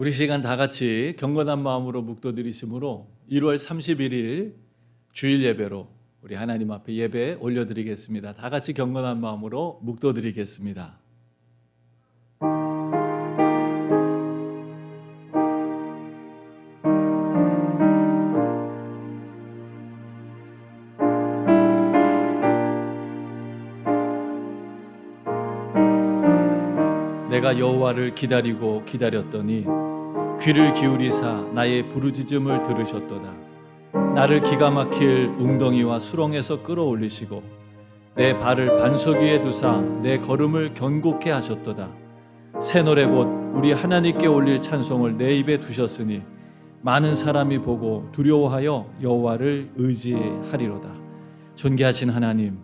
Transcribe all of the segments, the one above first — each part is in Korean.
우리 시간 다 같이 경건한 마음으로 묵도드리심으로 1월 31일 주일 예배로 우리 하나님 앞에 예배 올려드리겠습니다. 다 같이 경건한 마음으로 묵도드리겠습니다. 내가 여호와를 기다리고 기다렸더니 귀를 기울이사 나의 부르짖음을 들으셨도다. 나를 기가 막힐 웅덩이와 수렁에서 끌어올리시고 내 발을 반석 위에 두사 내 걸음을 견고케 하셨도다. 새 노래 곧 우리 하나님께 올릴 찬송을 내 입에 두셨으니 많은 사람이 보고 두려워하여 여호와를 의지하리로다. 존귀하신 하나님,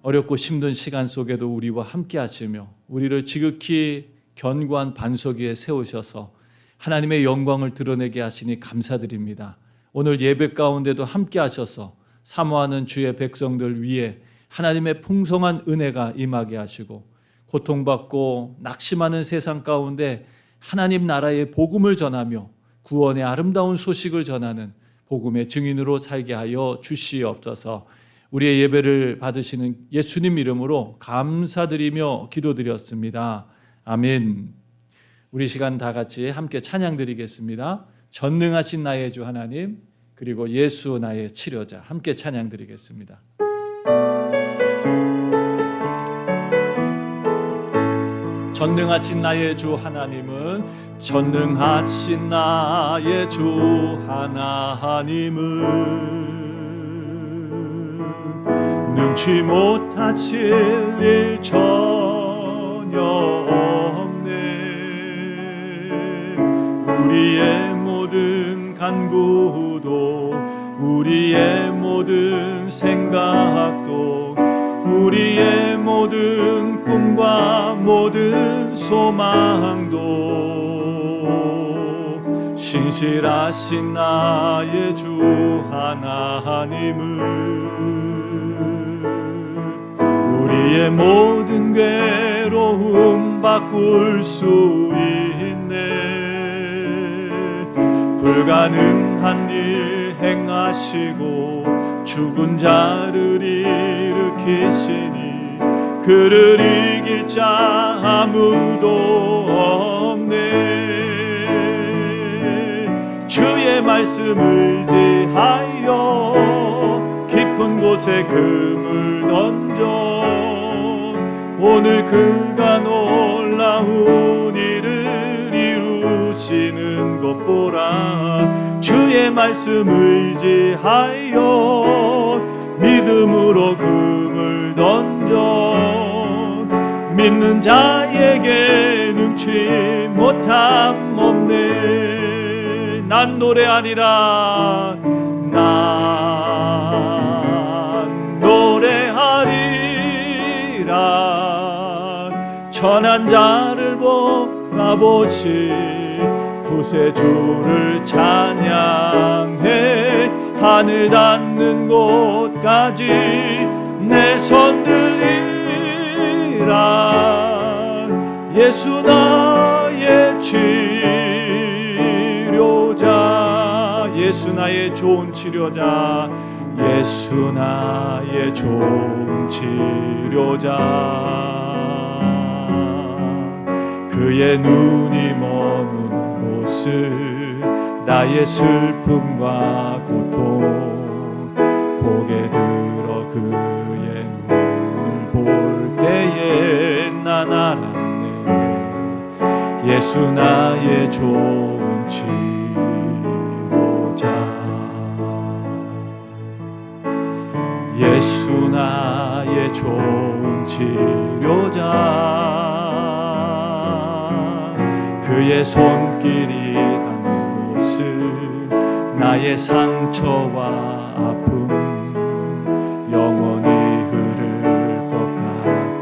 어렵고 힘든 시간 속에도 우리와 함께 하시며 우리를 지극히 견고한 반석 위에 세우셔서 하나님의 영광을 드러내게 하시니 감사드립니다. 오늘 예배 가운데도 함께 하셔서 사모하는 주의 백성들 위에 하나님의 풍성한 은혜가 임하게 하시고 고통받고 낙심하는 세상 가운데 하나님 나라의 복음을 전하며 구원의 아름다운 소식을 전하는 복음의 증인으로 살게 하여 주시옵소서. 우리의 예배를 받으시는 예수님 이름으로 감사드리며 기도드렸습니다. 아멘. 우리 시간 다 같이 함께 찬양 드리겠습니다. 전능하신 나의 주 하나님, 그리고 예수 나의 치료자, 함께 찬양 드리겠습니다. 전능하신 나의 주 하나님은, 전능하신 나의 주 하나님은 능치 못하실 일 전혀 없네. 우리의 모든 간구도, 우리의 모든 생각도, 우리의 모든 꿈과 모든 소망도 신실하신 나의 주 하나님은 우리의 모든 괴로움 바꿀 수 있네. 불가능한 일 행하시고 죽은 자를 일으키시니 그를 이길 자 아무도 없네. 주의 말씀 의지하여 깊은 곳에 금을 던져 오늘 그가 놀라운 일을 이루시는 것 보라. 주의 말씀 의지하여 믿음으로 금을 던져 믿는 자에게 능치 못함 없네. 난 노래하리라, 난 노래하리라. 천한 자를 바라보시 구세주를 찬양해 하늘 닿는 곳까지 내 손 들리라. 예수 나의 치료자, 예수 나의 좋은 치료자, 예수 나의 좋은 치료자. 그의 눈이 머무는 곳은 나의 슬픔과 고통 고개 들어 그의 눈을 볼 때에 난 알았네. 예수 나의 좋은 치료자, 예수 나의 좋은 치료자. 그의 손길이 닿는 곳은 나의 상처와 아픔 영원히 흐를 것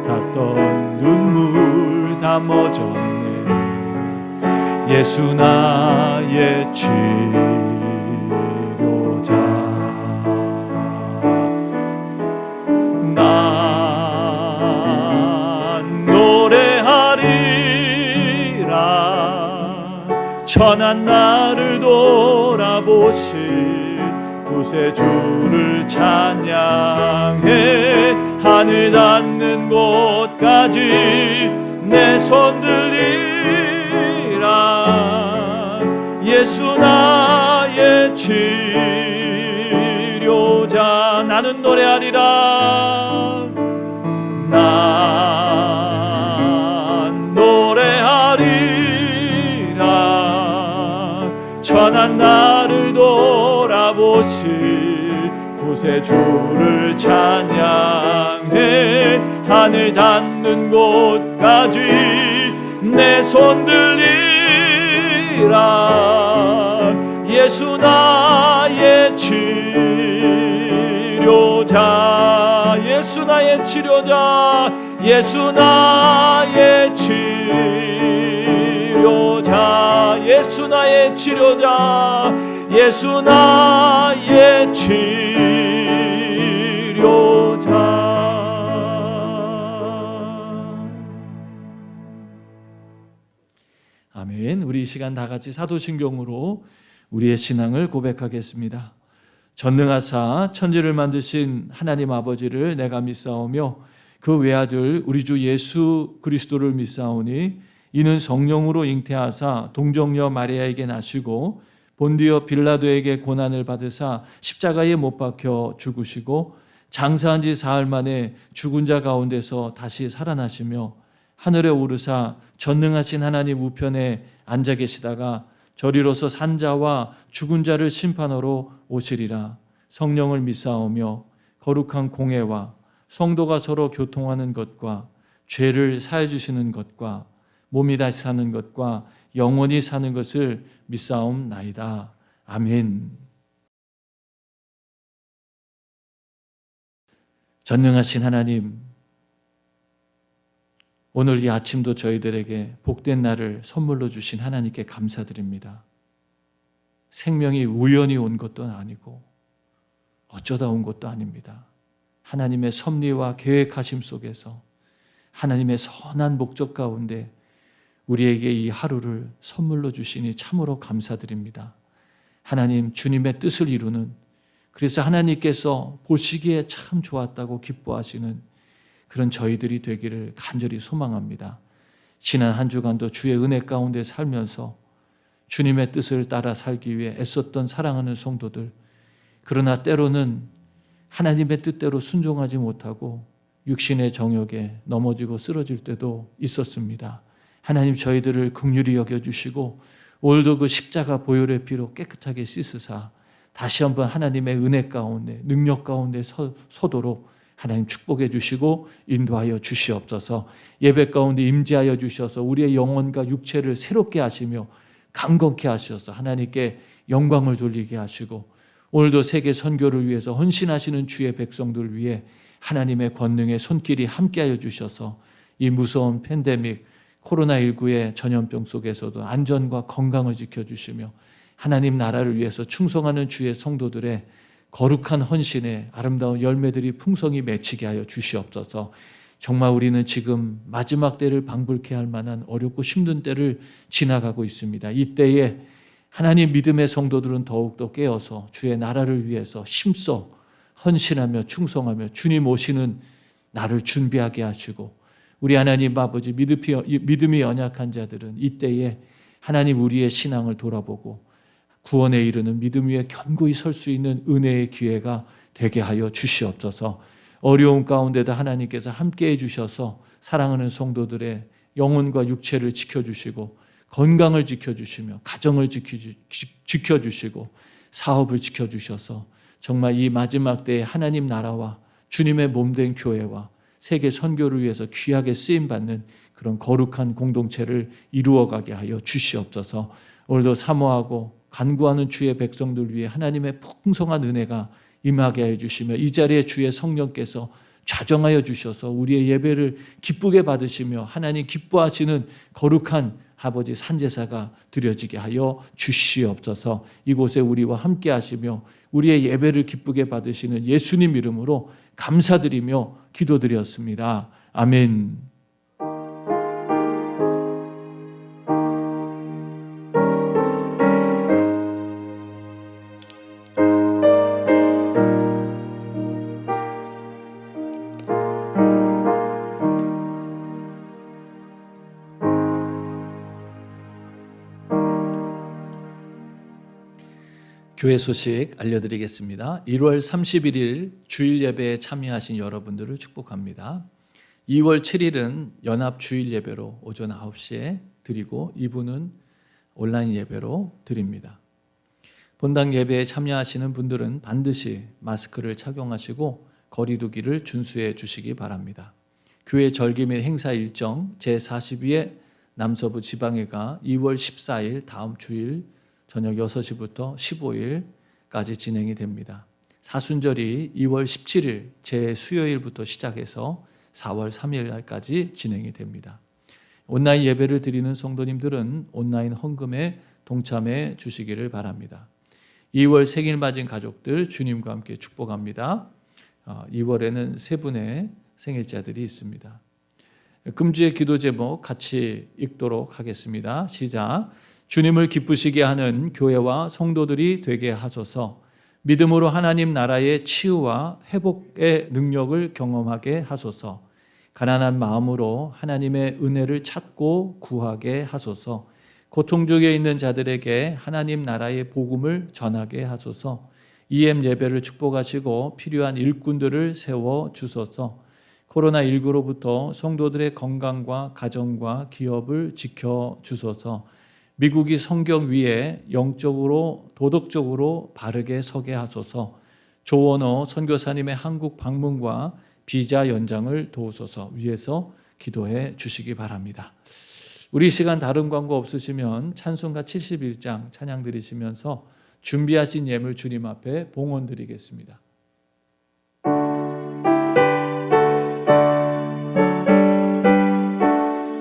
같았던 눈물 다 멎었네. 예수 나의 치료자. 난 노래하리라. 천한 나를 돌아보시 구세주를 찬양해 하늘 닿는 곳까지 내 손 들리라. 예수 나의 치료자. 나는 노래하리라. 난 노래하리라. 천한 나를 돌아보시 구세주를 찬양해 하늘 닿는 곳까지 내 손 들리라. 예수 나의 치료자. 예수 나의 치료자. 예수 나의 치료자. 예수 나의 치료자. 예수 나의 치료자. 아멘. 우리 이 시간 다 같이 사도신경으로 우리의 신앙을 고백하겠습니다. 전능하사 천지를 만드신 하나님 아버지를 내가 믿사오며 그 외아들 우리 주 예수 그리스도를 믿사오니 이는 성령으로 잉태하사 동정녀 마리아에게 나시고 본디오 빌라도에게 고난을 받으사 십자가에 못 박혀 죽으시고 장사한 지 사흘 만에 죽은 자 가운데서 다시 살아나시며 하늘에 오르사 전능하신 하나님 우편에 앉아 계시다가 저리로서 산 자와 죽은 자를 심판하러 오시리라. 성령을 믿사오며 거룩한 공회와 성도가 서로 교통하는 것과 죄를 사해 주시는 것과 몸이 다시 사는 것과 영원히 사는 것을 믿사옵나이다. 아멘. 전능하신 하나님, 오늘 이 아침도 저희들에게 복된 날을 선물로 주신 하나님께 감사드립니다. 생명이 우연히 온 것도 아니고 어쩌다 온 것도 아닙니다. 하나님의 섭리와 계획하심 속에서 하나님의 선한 목적 가운데 우리에게 이 하루를 선물로 주시니 참으로 감사드립니다. 하나님, 주님의 뜻을 이루는, 그래서 하나님께서 보시기에 참 좋았다고 기뻐하시는 그런 저희들이 되기를 간절히 소망합니다. 지난 한 주간도 주의 은혜 가운데 살면서 주님의 뜻을 따라 살기 위해 애썼던 사랑하는 성도들, 그러나 때로는 하나님의 뜻대로 순종하지 못하고 육신의 정욕에 넘어지고 쓰러질 때도 있었습니다. 하나님, 저희들을 긍휼히 여겨주시고 오늘도 그 십자가 보혈의 피로 깨끗하게 씻으사 다시 한번 하나님의 은혜 가운데 능력 가운데 서도록 하나님 축복해 주시고 인도하여 주시옵소서. 예배 가운데 임재하여 주셔서 우리의 영혼과 육체를 새롭게 하시며 강건케 하셔서 하나님께 영광을 돌리게 하시고 오늘도 세계 선교를 위해서 헌신하시는 주의 백성들 위해 하나님의 권능의 손길이 함께하여 주셔서 이 무서운 팬데믹 코로나19의 전염병 속에서도 안전과 건강을 지켜주시며 하나님 나라를 위해서 충성하는 주의 성도들의 거룩한 헌신의 아름다운 열매들이 풍성히 맺히게 하여 주시옵소서. 정말 우리는 지금 마지막 때를 방불케 할 만한 어렵고 힘든 때를 지나가고 있습니다. 이때에 하나님 믿음의 성도들은 더욱더 깨어서 주의 나라를 위해서 힘써 헌신하며 충성하며 주님 오시는 날을 준비하게 하시고 우리 하나님 아버지 믿음이 연약한 자들은 이때에 하나님 우리의 신앙을 돌아보고 구원에 이르는 믿음 위에 견고히 설 수 있는 은혜의 기회가 되게 하여 주시옵소서. 어려운 가운데도 하나님께서 함께해 주셔서 사랑하는 성도들의 영혼과 육체를 지켜주시고 건강을 지켜주시며 가정을 지켜주시고 사업을 지켜주셔서 정말 이 마지막 때에 하나님 나라와 주님의 몸된 교회와 세계 선교를 위해서 귀하게 쓰임받는 그런 거룩한 공동체를 이루어가게 하여 주시옵소서. 오늘도 사모하고 간구하는 주의 백성들 위해 하나님의 풍성한 은혜가 임하게 하여 주시며 이 자리에 주의 성령께서 좌정하여 주셔서 우리의 예배를 기쁘게 받으시며 하나님 기뻐하시는 거룩한 아버지 산제사가 드려지게 하여 주시옵소서. 이곳에 우리와 함께 하시며 우리의 예배를 기쁘게 받으시는 예수님 이름으로 감사드리며 기도드렸습니다. 아멘. 교회 소식 알려드리겠습니다. 1월 31일 주일 예배에 참여하신 여러분들을 축복합니다. 2월 7일은 연합 주일 예배로 오전 9시에 드리고 2부는 온라인 예배로 드립니다. 본당 예배에 참여하시는 분들은 반드시 마스크를 착용하시고 거리 두기를 준수해 주시기 바랍니다. 교회 절기 및 행사 일정 제42회 남서부 지방회가 2월 14일 다음 주일 저녁 6시부터 15일까지 진행이 됩니다. 사순절이 2월 17일 제수요일부터 시작해서 4월 3일까지 진행이 됩니다. 온라인 예배를 드리는 성도님들은 온라인 헌금에 동참해 주시기를 바랍니다. 2월 생일 맞은 가족들 주님과 함께 축복합니다. 2월에는 세 분의 생일자들이 있습니다. 금주의 기도 제목 같이 읽도록 하겠습니다. 시작. 주님을 기쁘시게 하는 교회와 성도들이 되게 하소서. 믿음으로 하나님 나라의 치유와 회복의 능력을 경험하게 하소서. 가난한 마음으로 하나님의 은혜를 찾고 구하게 하소서. 고통 중에 있는 자들에게 하나님 나라의 복음을 전하게 하소서. EM 예배를 축복하시고 필요한 일꾼들을 세워 주소서. 코로나19로부터 성도들의 건강과 가정과 기업을 지켜 주소서. 미국이 성경 위에 영적으로 도덕적으로 바르게 서게 하소서. 조원호 선교사님의 한국 방문과 비자 연장을 도우소서. 위에서 기도해 주시기 바랍니다. 우리 시간 다른 광고 없으시면 찬송가 71장 찬양 드리시면서 준비하신 예물 주님 앞에 봉헌 드리겠습니다.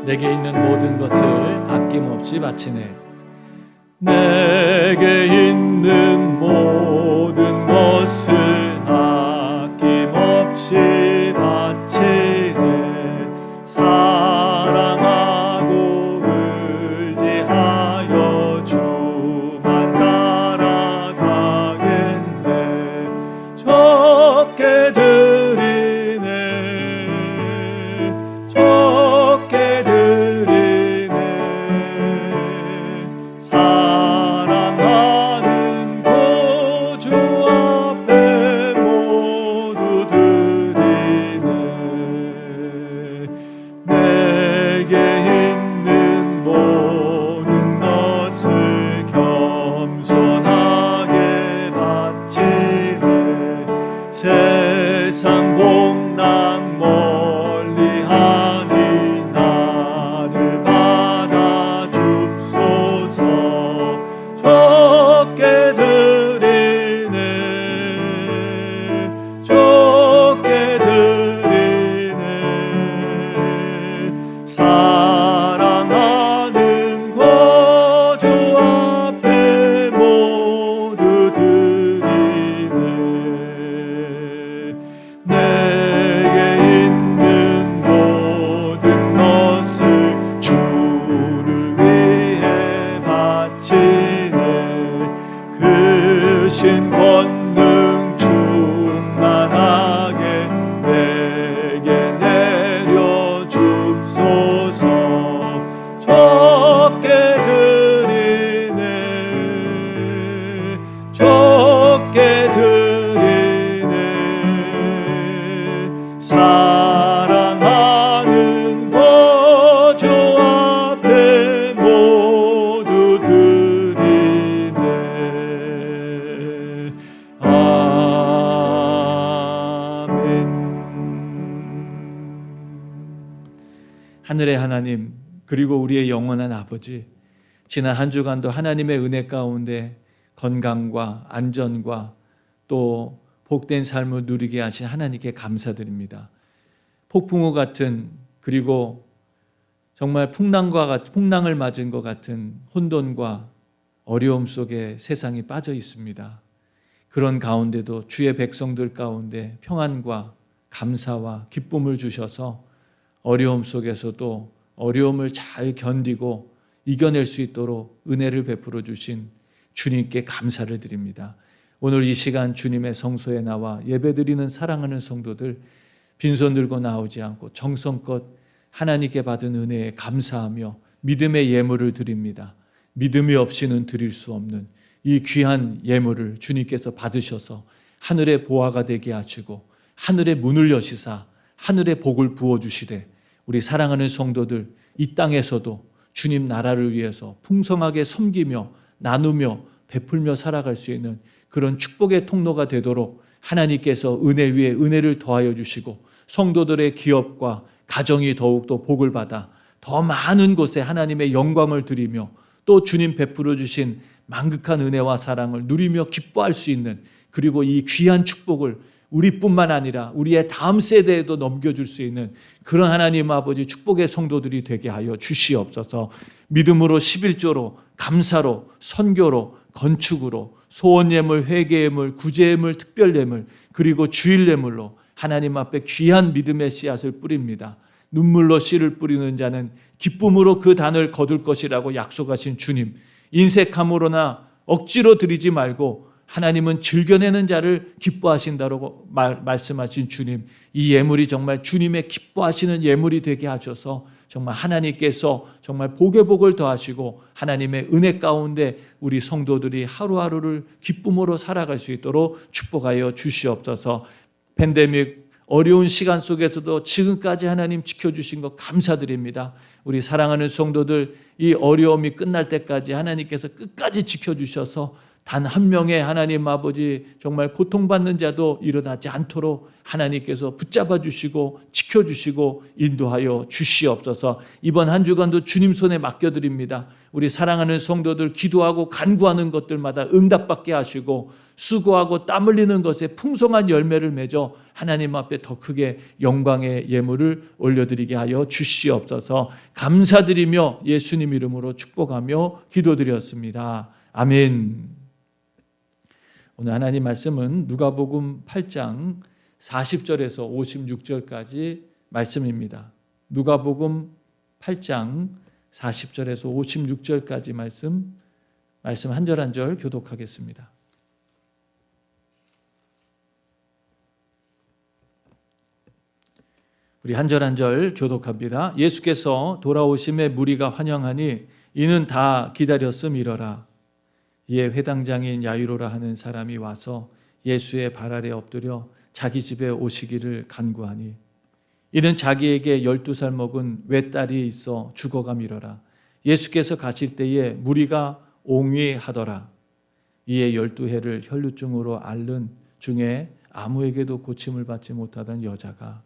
내게 있는 모든 것을 아낌없이 바치네. 내게 있는 모든 것을 아낌없이 바치네. 사랑하고 의지하여 주만 따라가겠네. 적게 드리네. 적게 드리네. 사랑하는 구주 앞에 모두 드리네. 내게 있는 모든 것을 겸손하게 바치네. 세상 복락 멀리하니 나를 받아 줍소서. 적게 드리네. 적게 드리네. 사랑하는 구주 앞에 모두 드리네. 내게 있는 모든 것을 주를 위해 바치네. 그 신 권능 충만하게 내게 내려 줍소서. 적게 드리네. 적게 드리네. 사랑하는 구주 앞에 모두 드리네. 하늘의 하나님, 그리고 우리의 영원한 아버지, 지난 한 주간도 하나님의 은혜 가운데 건강과 안전과 또 복된 삶을 누리게 하신 하나님께 감사드립니다. 폭풍우 같은, 그리고 정말 풍랑을 맞은 것 같은 혼돈과 어려움 속에 세상이 빠져 있습니다. 그런 가운데도 주의 백성들 가운데 평안과 감사와 기쁨을 주셔서 어려움 속에서도 어려움을 잘 견디고 이겨낼 수 있도록 은혜를 베풀어 주신 주님께 감사를 드립니다. 오늘 이 시간 주님의 성소에 나와 예배드리는 사랑하는 성도들 빈손 들고 나오지 않고 정성껏 하나님께 받은 은혜에 감사하며 믿음의 예물을 드립니다. 믿음이 없이는 드릴 수 없는 이 귀한 예물을 주님께서 받으셔서 하늘의 보화가 되게 하시고 하늘의 문을 여시사 하늘의 복을 부어주시되 우리 사랑하는 성도들 이 땅에서도 주님 나라를 위해서 풍성하게 섬기며 나누며 베풀며 살아갈 수 있는 그런 축복의 통로가 되도록 하나님께서 은혜 위에 은혜를 더하여 주시고 성도들의 기업과 가정이 더욱더 복을 받아 더 많은 곳에 하나님의 영광을 드리며 또 주님 베풀어 주신 만극한 은혜와 사랑을 누리며 기뻐할 수 있는 그리고 이 귀한 축복을 우리뿐만 아니라 우리의 다음 세대에도 넘겨줄 수 있는 그런 하나님 아버지 축복의 성도들이 되게 하여 주시옵소서. 믿음으로 11조로 감사로 선교로 건축으로 소원예물 회개예물 구제예물 특별예물 그리고 주일예물로 하나님 앞에 귀한 믿음의 씨앗을 뿌립니다. 눈물로 씨를 뿌리는 자는 기쁨으로 그 단을 거둘 것이라고 약속하신 주님, 인색함으로나 억지로 드리지 말고 하나님은 즐겨내는 자를 기뻐하신다고 말씀하신 주님, 이 예물이 정말 주님의 기뻐하시는 예물이 되게 하셔서 정말 하나님께서 정말 복의 복을 더하시고 하나님의 은혜 가운데 우리 성도들이 하루하루를 기쁨으로 살아갈 수 있도록 축복하여 주시옵소서. 팬데믹 어려운 시간 속에서도 지금까지 하나님 지켜주신 것 감사드립니다. 우리 사랑하는 성도들 이 어려움이 끝날 때까지 하나님께서 끝까지 지켜주셔서 단 한 명의 하나님 아버지 정말 고통받는 자도 일어나지 않도록 하나님께서 붙잡아 주시고 지켜주시고 인도하여 주시옵소서. 이번 한 주간도 주님 손에 맡겨드립니다. 우리 사랑하는 성도들 기도하고 간구하는 것들마다 응답받게 하시고 수고하고 땀 흘리는 것에 풍성한 열매를 맺어 하나님 앞에 더 크게 영광의 예물을 올려드리게 하여 주시옵소서. 감사드리며 예수님 이름으로 축복하며 기도드렸습니다. 아멘. 오늘 하나님 말씀은 누가복음 8장 40절에서 56절까지 말씀입니다. 누가복음 8장 40절에서 56절까지 말씀 한 절 한 절 교독하겠습니다. 우리 한 절 한 절 교독합니다. 예수께서 돌아오심에 무리가 환영하니 이는 다 기다렸음이러라. 이에 회당장인 야이로라 하는 사람이 와서 예수의 발 아래 엎드려 자기 집에 오시기를 간구하니 이는 자기에게 12살 먹은 외딸이 있어 죽어가미러라. 예수께서 가실 때에 무리가 옹위하더라. 이에 12해를 혈루증으로 앓는 중에 아무에게도 고침을 받지 못하던 여자가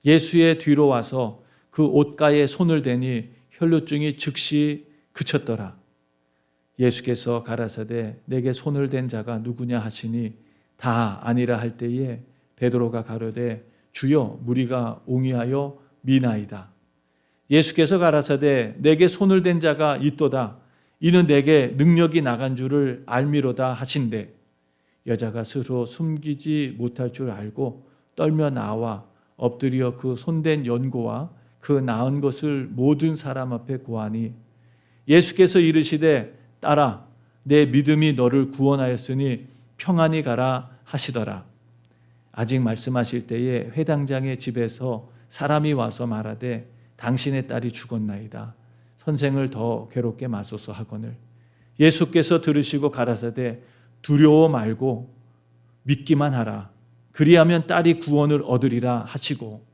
예수의 뒤로 와서 그 옷가에 손을 대니 혈루증이 즉시 그쳤더라. 예수께서 가라사대 내게 손을 댄 자가 누구냐 하시니 다 아니라 할 때에 베드로가 가로되 주여 무리가 옹이하여 미나이다. 예수께서 가라사대 내게 손을 댄 자가 있도다. 이는 내게 능력이 나간 줄을 알미로다 하신대. 여자가 스스로 숨기지 못할 줄 알고 떨며 나와 엎드려 그 손댄 연고와 그 나은 것을 모든 사람 앞에 고하니 예수께서 이르시되 딸아 내 믿음이 너를 구원하였으니 평안히 가라 하시더라. 아직 말씀하실 때에 회당장의 집에서 사람이 와서 말하되 당신의 딸이 죽었나이다. 선생을 더 괴롭게 마소서 하거늘 예수께서 들으시고 가라사대 두려워 말고 믿기만 하라. 그리하면 딸이 구원을 얻으리라 하시고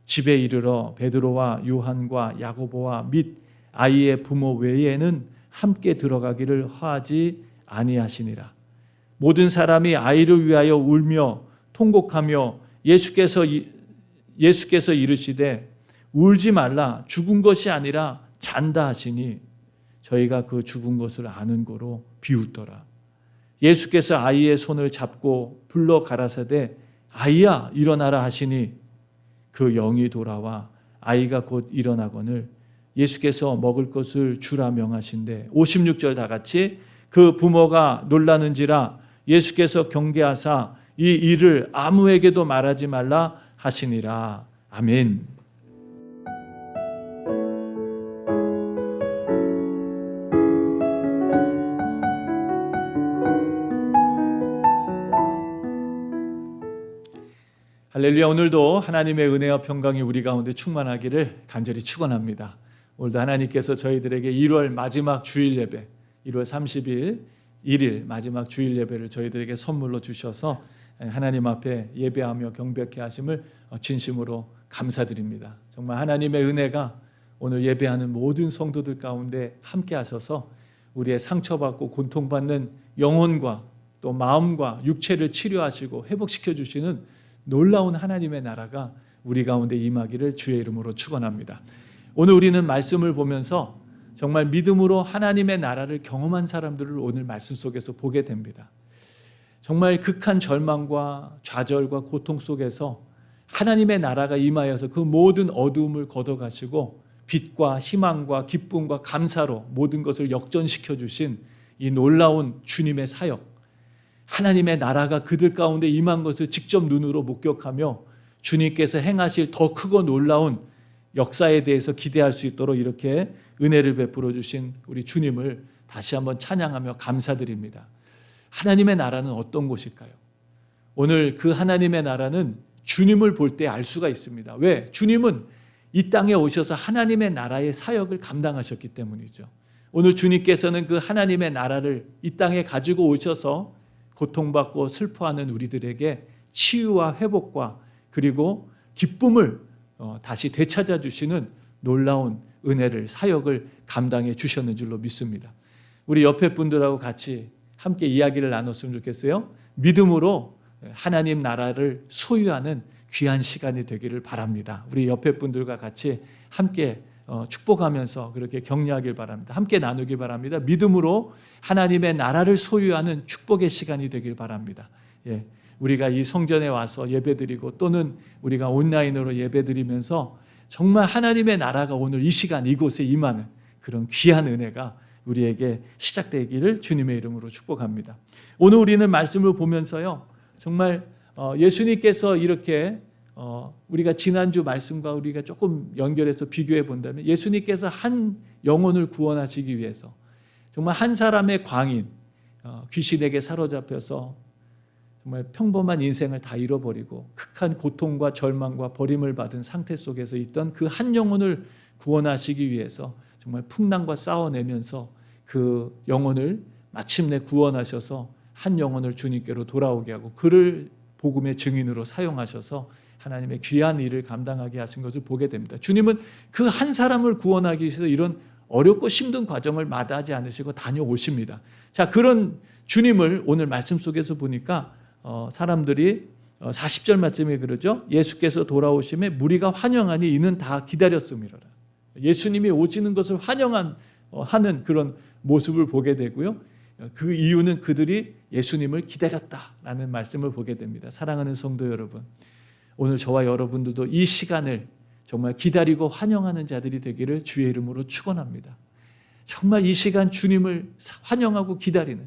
집에 이르러 베드로와 요한과 야고보와 및 아이의 부모 외에는 함께 들어가기를 허하지 아니하시니라. 모든 사람이 아이를 위하여 울며 통곡하며 예수께서 이르시되 울지 말라 죽은 것이 아니라 잔다 하시니 저희가 그 죽은 것을 아는 고로 비웃더라. 예수께서 아이의 손을 잡고 불러 가라사대 아이야 일어나라 하시니 그 영이 돌아와 아이가 곧 일어나거늘 예수께서 먹을 것을 주라 명하신대 56절 다 같이 그 부모가 놀라는지라 예수께서 경계하사 이 일을 아무에게도 말하지 말라 하시니라. 아멘. 할렐루야. 오늘도 하나님의 은혜와 평강이 우리 가운데 충만하기를 간절히 축원합니다. 오늘도 하나님께서 저희들에게 1월 마지막 주일 예배 1월 30일 1일 마지막 주일 예배를 저희들에게 선물로 주셔서 하나님 앞에 예배하며 경배케 하심을 진심으로 감사드립니다. 정말 하나님의 은혜가 오늘 예배하는 모든 성도들 가운데 함께 하셔서 우리의 상처받고 고통받는 영혼과 또 마음과 육체를 치료하시고 회복시켜 주시는 놀라운 하나님의 나라가 우리 가운데 임하기를 주의 이름으로 축원합니다. 오늘 우리는 말씀을 보면서 정말 믿음으로 하나님의 나라를 경험한 사람들을 오늘 말씀 속에서 보게 됩니다. 정말 극한 절망과 좌절과 고통 속에서 하나님의 나라가 임하여서 그 모든 어두움을 걷어가시고 빛과 희망과 기쁨과 감사로 모든 것을 역전시켜 주신 이 놀라운 주님의 사역, 하나님의 나라가 그들 가운데 임한 것을 직접 눈으로 목격하며 주님께서 행하실 더 크고 놀라운 역사에 대해서 기대할 수 있도록 이렇게 은혜를 베풀어 주신 우리 주님을 다시 한번 찬양하며 감사드립니다. 하나님의 나라는 어떤 곳일까요? 오늘 그 하나님의 나라는 주님을 볼 때 알 수가 있습니다. 왜? 주님은 이 땅에 오셔서 하나님의 나라의 사역을 감당하셨기 때문이죠. 오늘 주님께서는 그 하나님의 나라를 이 땅에 가지고 오셔서 고통받고 슬퍼하는 우리들에게 치유와 회복과 그리고 기쁨을 다시 되찾아 주시는 놀라운 은혜를 사역을 감당해 주셨는 줄로 믿습니다. 우리 옆에 분들하고 같이 함께 이야기를 나눴으면 좋겠어요. 믿음으로 하나님 나라를 소유하는 귀한 시간이 되기를 바랍니다. 우리 옆에 분들과 같이 함께 축복하면서 그렇게 격려하길 바랍니다. 함께 나누길 바랍니다. 믿음으로 하나님의 나라를 소유하는 축복의 시간이 되길 바랍니다. 예, 우리가 이 성전에 와서 예배드리고 또는 우리가 온라인으로 예배드리면서 정말 하나님의 나라가 오늘 이 시간 이곳에 임하는 그런 귀한 은혜가 우리에게 시작되기를 주님의 이름으로 축복합니다. 오늘 우리는 말씀을 보면서요, 정말 예수님께서 이렇게 우리가 지난주 말씀과 우리가 조금 연결해서 비교해 본다면 예수님께서 한 영혼을 구원하시기 위해서 정말 한 사람의 광인, 귀신에게 사로잡혀서 정말 평범한 인생을 다 잃어버리고 극한 고통과 절망과 버림을 받은 상태 속에서 있던 그 한 영혼을 구원하시기 위해서 정말 풍랑과 싸워내면서 그 영혼을 마침내 구원하셔서 한 영혼을 주님께로 돌아오게 하고 그를 복음의 증인으로 사용하셔서 하나님의 귀한 일을 감당하게 하신 것을 보게 됩니다. 주님은 그 한 사람을 구원하기 위해서 이런 어렵고 힘든 과정을 마다하지 않으시고 다녀오십니다. 자, 그런 주님을 오늘 말씀 속에서 보니까 사람들이 40절 말씀에 그러죠. 예수께서 돌아오심에 무리가 환영하니 이는 다 기다렸음이로라. 예수님이 오시는 것을 하는 그런 모습을 보게 되고요. 그 이유는 그들이 예수님을 기다렸다라는 말씀을 보게 됩니다. 사랑하는 성도 여러분, 오늘 저와 여러분들도 이 시간을 정말 기다리고 환영하는 자들이 되기를 주의 이름으로 축원합니다. 정말 이 시간 주님을 환영하고 기다리는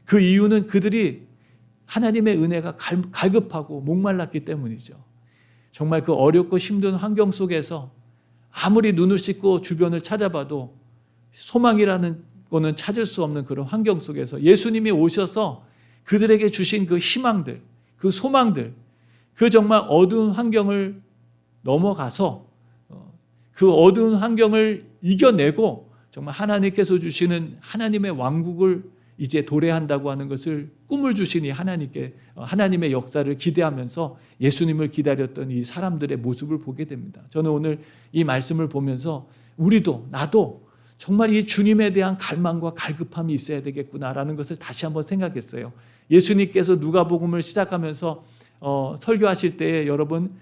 그 이유는 그들이 하나님의 은혜가 갈급하고 목말랐기 때문이죠. 정말 그 어렵고 힘든 환경 속에서 아무리 눈을 씻고 주변을 찾아봐도 소망이라는 거는 찾을 수 없는 그런 환경 속에서 예수님이 오셔서 그들에게 주신 그 희망들, 그 소망들, 그 정말 어두운 환경을 넘어가서 그 어두운 환경을 이겨내고 정말 하나님께서 주시는 하나님의 왕국을 이제 도래한다고 하는 것을 꿈을 주시니 하나님의 역사를 기대하면서 예수님을 기다렸던 이 사람들의 모습을 보게 됩니다. 저는 오늘 이 말씀을 보면서 우리도 나도 정말 이 주님에 대한 갈망과 갈급함이 있어야 되겠구나라는 것을 다시 한번 생각했어요. 예수님께서 누가복음을 시작하면서 설교하실 때에 여러분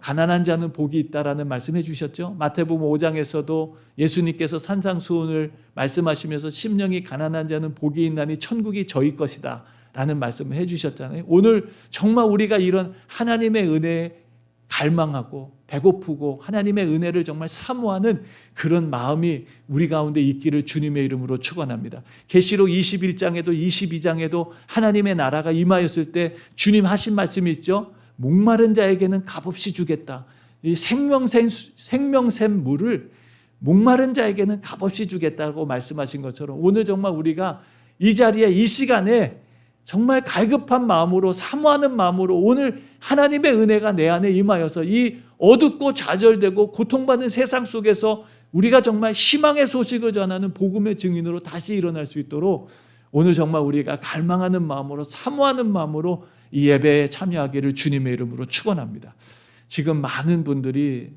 가난한 자는 복이 있다라는 말씀해 주셨죠. 마태복음 5장에서도 예수님께서 산상수훈을 말씀하시면서 심령이 가난한 자는 복이 있나니 천국이 저희 것이다 라는 말씀을 해 주셨잖아요. 오늘 정말 우리가 이런 하나님의 은혜에 갈망하고 배고프고 하나님의 은혜를 정말 사모하는 그런 마음이 우리 가운데 있기를 주님의 이름으로 축원합니다. 계시록 21장에도 22장에도 하나님의 나라가 임하였을 때 주님 하신 말씀이 있죠. 목마른 자에게는 값없이 주겠다. 이 생명샘 물을 목마른 자에게는 값없이 주겠다고 말씀하신 것처럼 오늘 정말 우리가 이 자리에 이 시간에 정말 갈급한 마음으로 사모하는 마음으로 오늘 하나님의 은혜가 내 안에 임하여서 이 어둡고 좌절되고 고통받는 세상 속에서 우리가 정말 희망의 소식을 전하는 복음의 증인으로 다시 일어날 수 있도록 오늘 정말 우리가 갈망하는 마음으로 사모하는 마음으로 이 예배에 참여하기를 주님의 이름으로 축원합니다. 지금 많은 분들이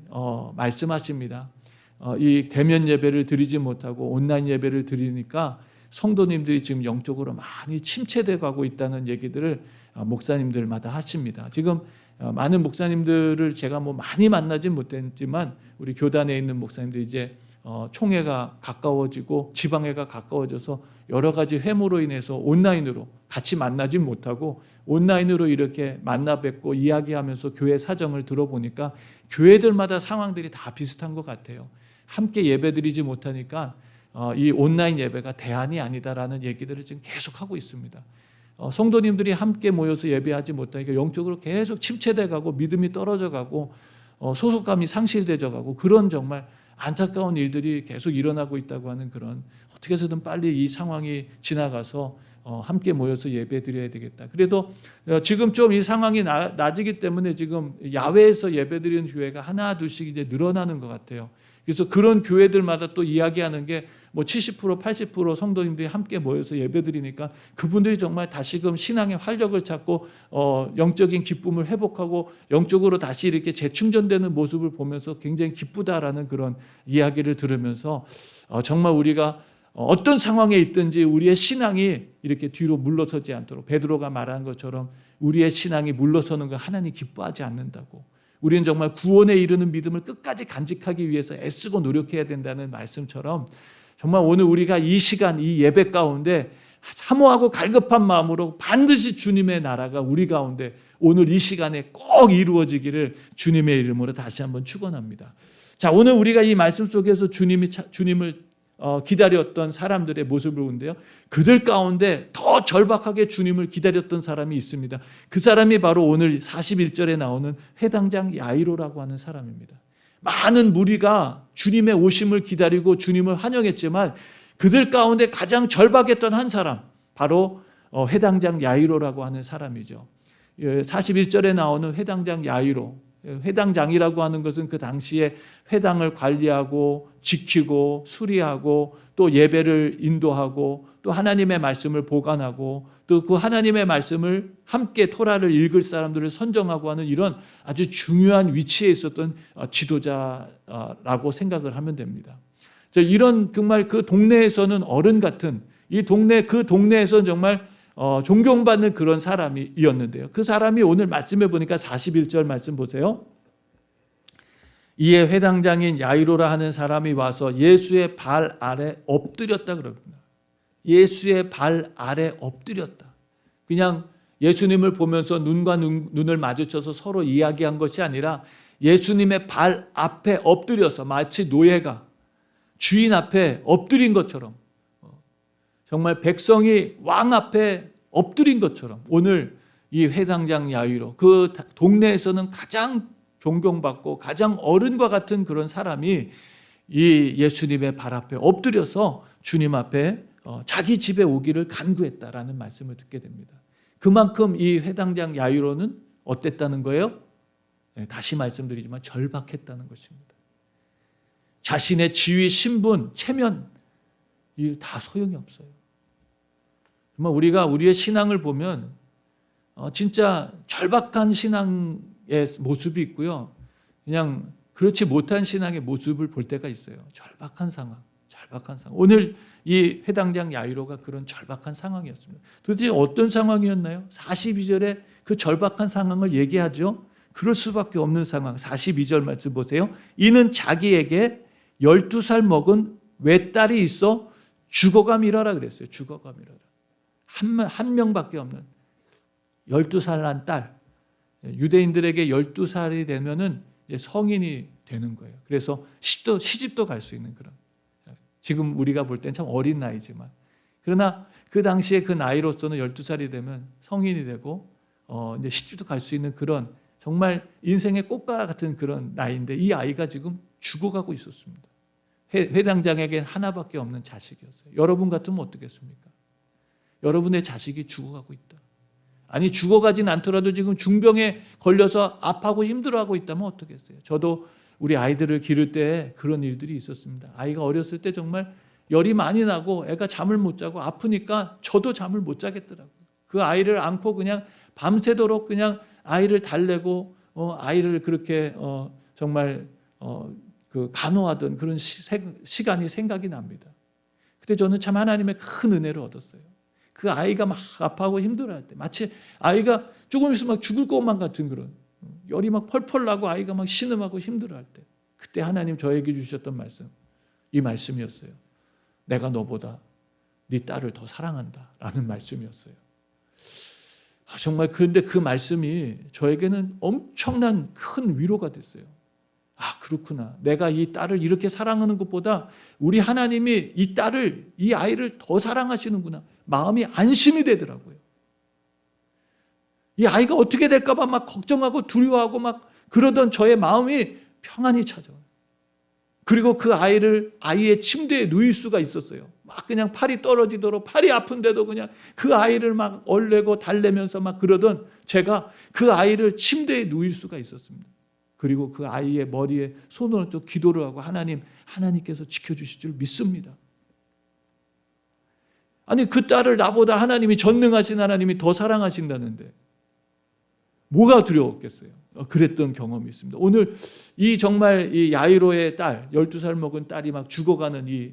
말씀하십니다. 이 대면 예배를 드리지 못하고 온라인 예배를 드리니까 성도님들이 지금 영적으로 많이 침체돼 가고 있다는 얘기들을 목사님들마다 하십니다. 지금 많은 목사님들을 제가 많이 만나진 못했지만 우리 교단에 있는 목사님들이 이제 총회가 가까워지고 지방회가 가까워져서 여러 가지 회무로 인해서 온라인으로 같이 만나지 못하고 온라인으로 이렇게 만나 뵙고 이야기하면서 교회 사정을 들어보니까 교회들마다 상황들이 다 비슷한 것 같아요. 함께 예배드리지 못하니까 이 온라인 예배가 대안이 아니다라는 얘기들을 지금 계속하고 있습니다. 성도님들이 함께 모여서 예배하지 못하니까 영적으로 계속 침체돼 가고 믿음이 떨어져 가고 소속감이 상실되져 가고 그런 정말 안타까운 일들이 계속 일어나고 있다고 하는 그런 어떻게 해서든 빨리 이 상황이 지나가서 함께 모여서 예배 드려야 되겠다. 그래도 지금 좀 이 상황이 낮이기 때문에 지금 야외에서 예배 드리는 교회가 하나 둘씩 이제 늘어나는 것 같아요. 그래서 그런 교회들마다 또 이야기하는 게 70% 80% 성도님들이 함께 모여서 예배드리니까 그분들이 정말 다시금 신앙의 활력을 찾고 영적인 기쁨을 회복하고 영적으로 다시 이렇게 재충전되는 모습을 보면서 굉장히 기쁘다라는 그런 이야기를 들으면서 정말 우리가 어떤 상황에 있든지 우리의 신앙이 이렇게 뒤로 물러서지 않도록 베드로가 말한 것처럼 우리의 신앙이 물러서는 걸 하나님 기뻐하지 않는다고, 우리는 정말 구원에 이르는 믿음을 끝까지 간직하기 위해서 애쓰고 노력해야 된다는 말씀처럼 정말 오늘 우리가 이 시간 이 예배 가운데 사모하고 갈급한 마음으로 반드시 주님의 나라가 우리 가운데 오늘 이 시간에 꼭 이루어지기를 주님의 이름으로 다시 한번 축원합니다. 자, 오늘 우리가 이 말씀 속에서 주님을 기다렸던 사람들의 모습을 보는데요, 그들 가운데 더 절박하게 주님을 기다렸던 사람이 있습니다. 그 사람이 바로 오늘 41절에 나오는 회당장 야이로라고 하는 사람입니다. 많은 무리가 주님의 오심을 기다리고 주님을 환영했지만 그들 가운데 가장 절박했던 한 사람, 바로 회당장 야이로라고 하는 사람이죠. 41절에 나오는 회당장 야이로, 회당장이라고 하는 것은 그 당시에 회당을 관리하고 지키고 수리하고 또 예배를 인도하고 또 하나님의 말씀을 보관하고 또 그 하나님의 말씀을 함께 토라를 읽을 사람들을 선정하고 하는 이런 아주 중요한 위치에 있었던 지도자라고 생각을 하면 됩니다. 이런 정말 그 동네에서는 어른 같은 그 동네에서는 정말 존경받는 그런 사람이었는데요. 그 사람이 오늘 말씀해 보니까 41절 말씀 보세요. 이에 회당장인 야이로라 하는 사람이 와서 예수의 발 아래 엎드렸다 그럽니다. 예수의 발 아래 엎드렸다. 그냥 예수님을 보면서 눈과 눈을 마주쳐서 서로 이야기한 것이 아니라 예수님의 발 앞에 엎드려서 마치 노예가 주인 앞에 엎드린 것처럼, 정말 백성이 왕 앞에 엎드린 것처럼 오늘 이 회당장 야이로, 그 동네에서는 가장 존경받고 가장 어른과 같은 그런 사람이 이 예수님의 발 앞에 엎드려서 주님 앞에 자기 집에 오기를 간구했다라는 말씀을 듣게 됩니다. 그만큼 이 회당장 야이로는 어땠다는 거예요? 다시 말씀드리지만 절박했다는 것입니다. 자신의 지위, 신분, 체면 이 다 소용이 없어요. 정말 우리가 우리의 신앙을 보면 진짜 절박한 신앙의 모습이 있고요, 그냥 그렇지 못한 신앙의 모습을 볼 때가 있어요. 절박한 상황. 오늘 이 회당장 야이로가 그런 절박한 상황이었습니다. 도대체 어떤 상황이었나요? 42절에 그 절박한 상황을 얘기하죠. 그럴 수밖에 없는 상황. 42절 말씀 보세요. 이는 자기에게 12살 먹은 외딸이 있어 죽어가밀어라 그랬어요. 죽어가밀어라. 한 명밖에 없는 12살 난 딸. 유대인들에게 12살이 되면은 이제 성인이 되는 거예요. 그래서 시집도 갈 수 있는 그런. 지금 우리가 볼 땐 참 어린 나이지만, 그러나 그 당시에 그 나이로서는 12살이 되면 성인이 되고 이제 시집도 갈 수 있는 그런 정말 인생의 꽃과 같은 그런 나이인데 이 아이가 지금 죽어가고 있었습니다. 회당장에겐 하나밖에 없는 자식이었어요. 여러분 같으면 어떻겠습니까? 여러분의 자식이 죽어가고 있다. 아니 죽어가진 않더라도 지금 중병에 걸려서 아파하고 힘들어하고 있다면 어떻겠어요? 저도 우리 아이들을 기를 때 그런 일들이 있었습니다. 아이가 어렸을 때 정말 열이 많이 나고 애가 잠을 못 자고 아프니까 저도 잠을 못 자겠더라고요. 그 아이를 안고 그냥 밤새도록 그냥 아이를 달래고 아이를 그렇게 정말 그 간호하던 그런 시간이 생각이 납니다. 그때 저는 참 하나님의 큰 은혜를 얻었어요. 그 아이가 막 아파하고 힘들어할 때 마치 아이가 조금 있으면 막 죽을 것만 같은 그런 열이 막 펄펄 나고 아이가 막 신음하고 힘들어할 때 그때 하나님 저에게 주셨던 말씀, 이 말씀이었어요. 내가 너보다 네 딸을 더 사랑한다 라는 말씀이었어요. 정말 그런데 그 말씀이 저에게는 엄청난 큰 위로가 됐어요. 그렇구나. 내가 이 딸을 이렇게 사랑하는 것보다 우리 하나님이 이 딸을, 이 아이를 더 사랑하시는구나. 마음이 안심이 되더라고요. 이 아이가 어떻게 될까 봐 막 걱정하고 두려워하고 막 그러던 저의 마음이 평안히 찾아와요. 그리고 그 아이의 침대에 누일 수가 있었어요. 막 그냥 팔이 떨어지도록, 팔이 아픈데도 그냥 그 아이를 막 얼레고 달래면서 막 그러던 제가 그 아이를 침대에 누일 수가 있었습니다. 그리고 그 아이의 머리에 손을 얹고 기도를 하고 하나님께서 지켜주실 줄 믿습니다. 아니 그 딸을 나보다 하나님이 전능하신 하나님이 더 사랑하신다는데 뭐가 두려웠겠어요? 그랬던 경험이 있습니다. 오늘 이 정말 이 야이로의 딸, 12살 먹은 딸이 막 죽어가는 이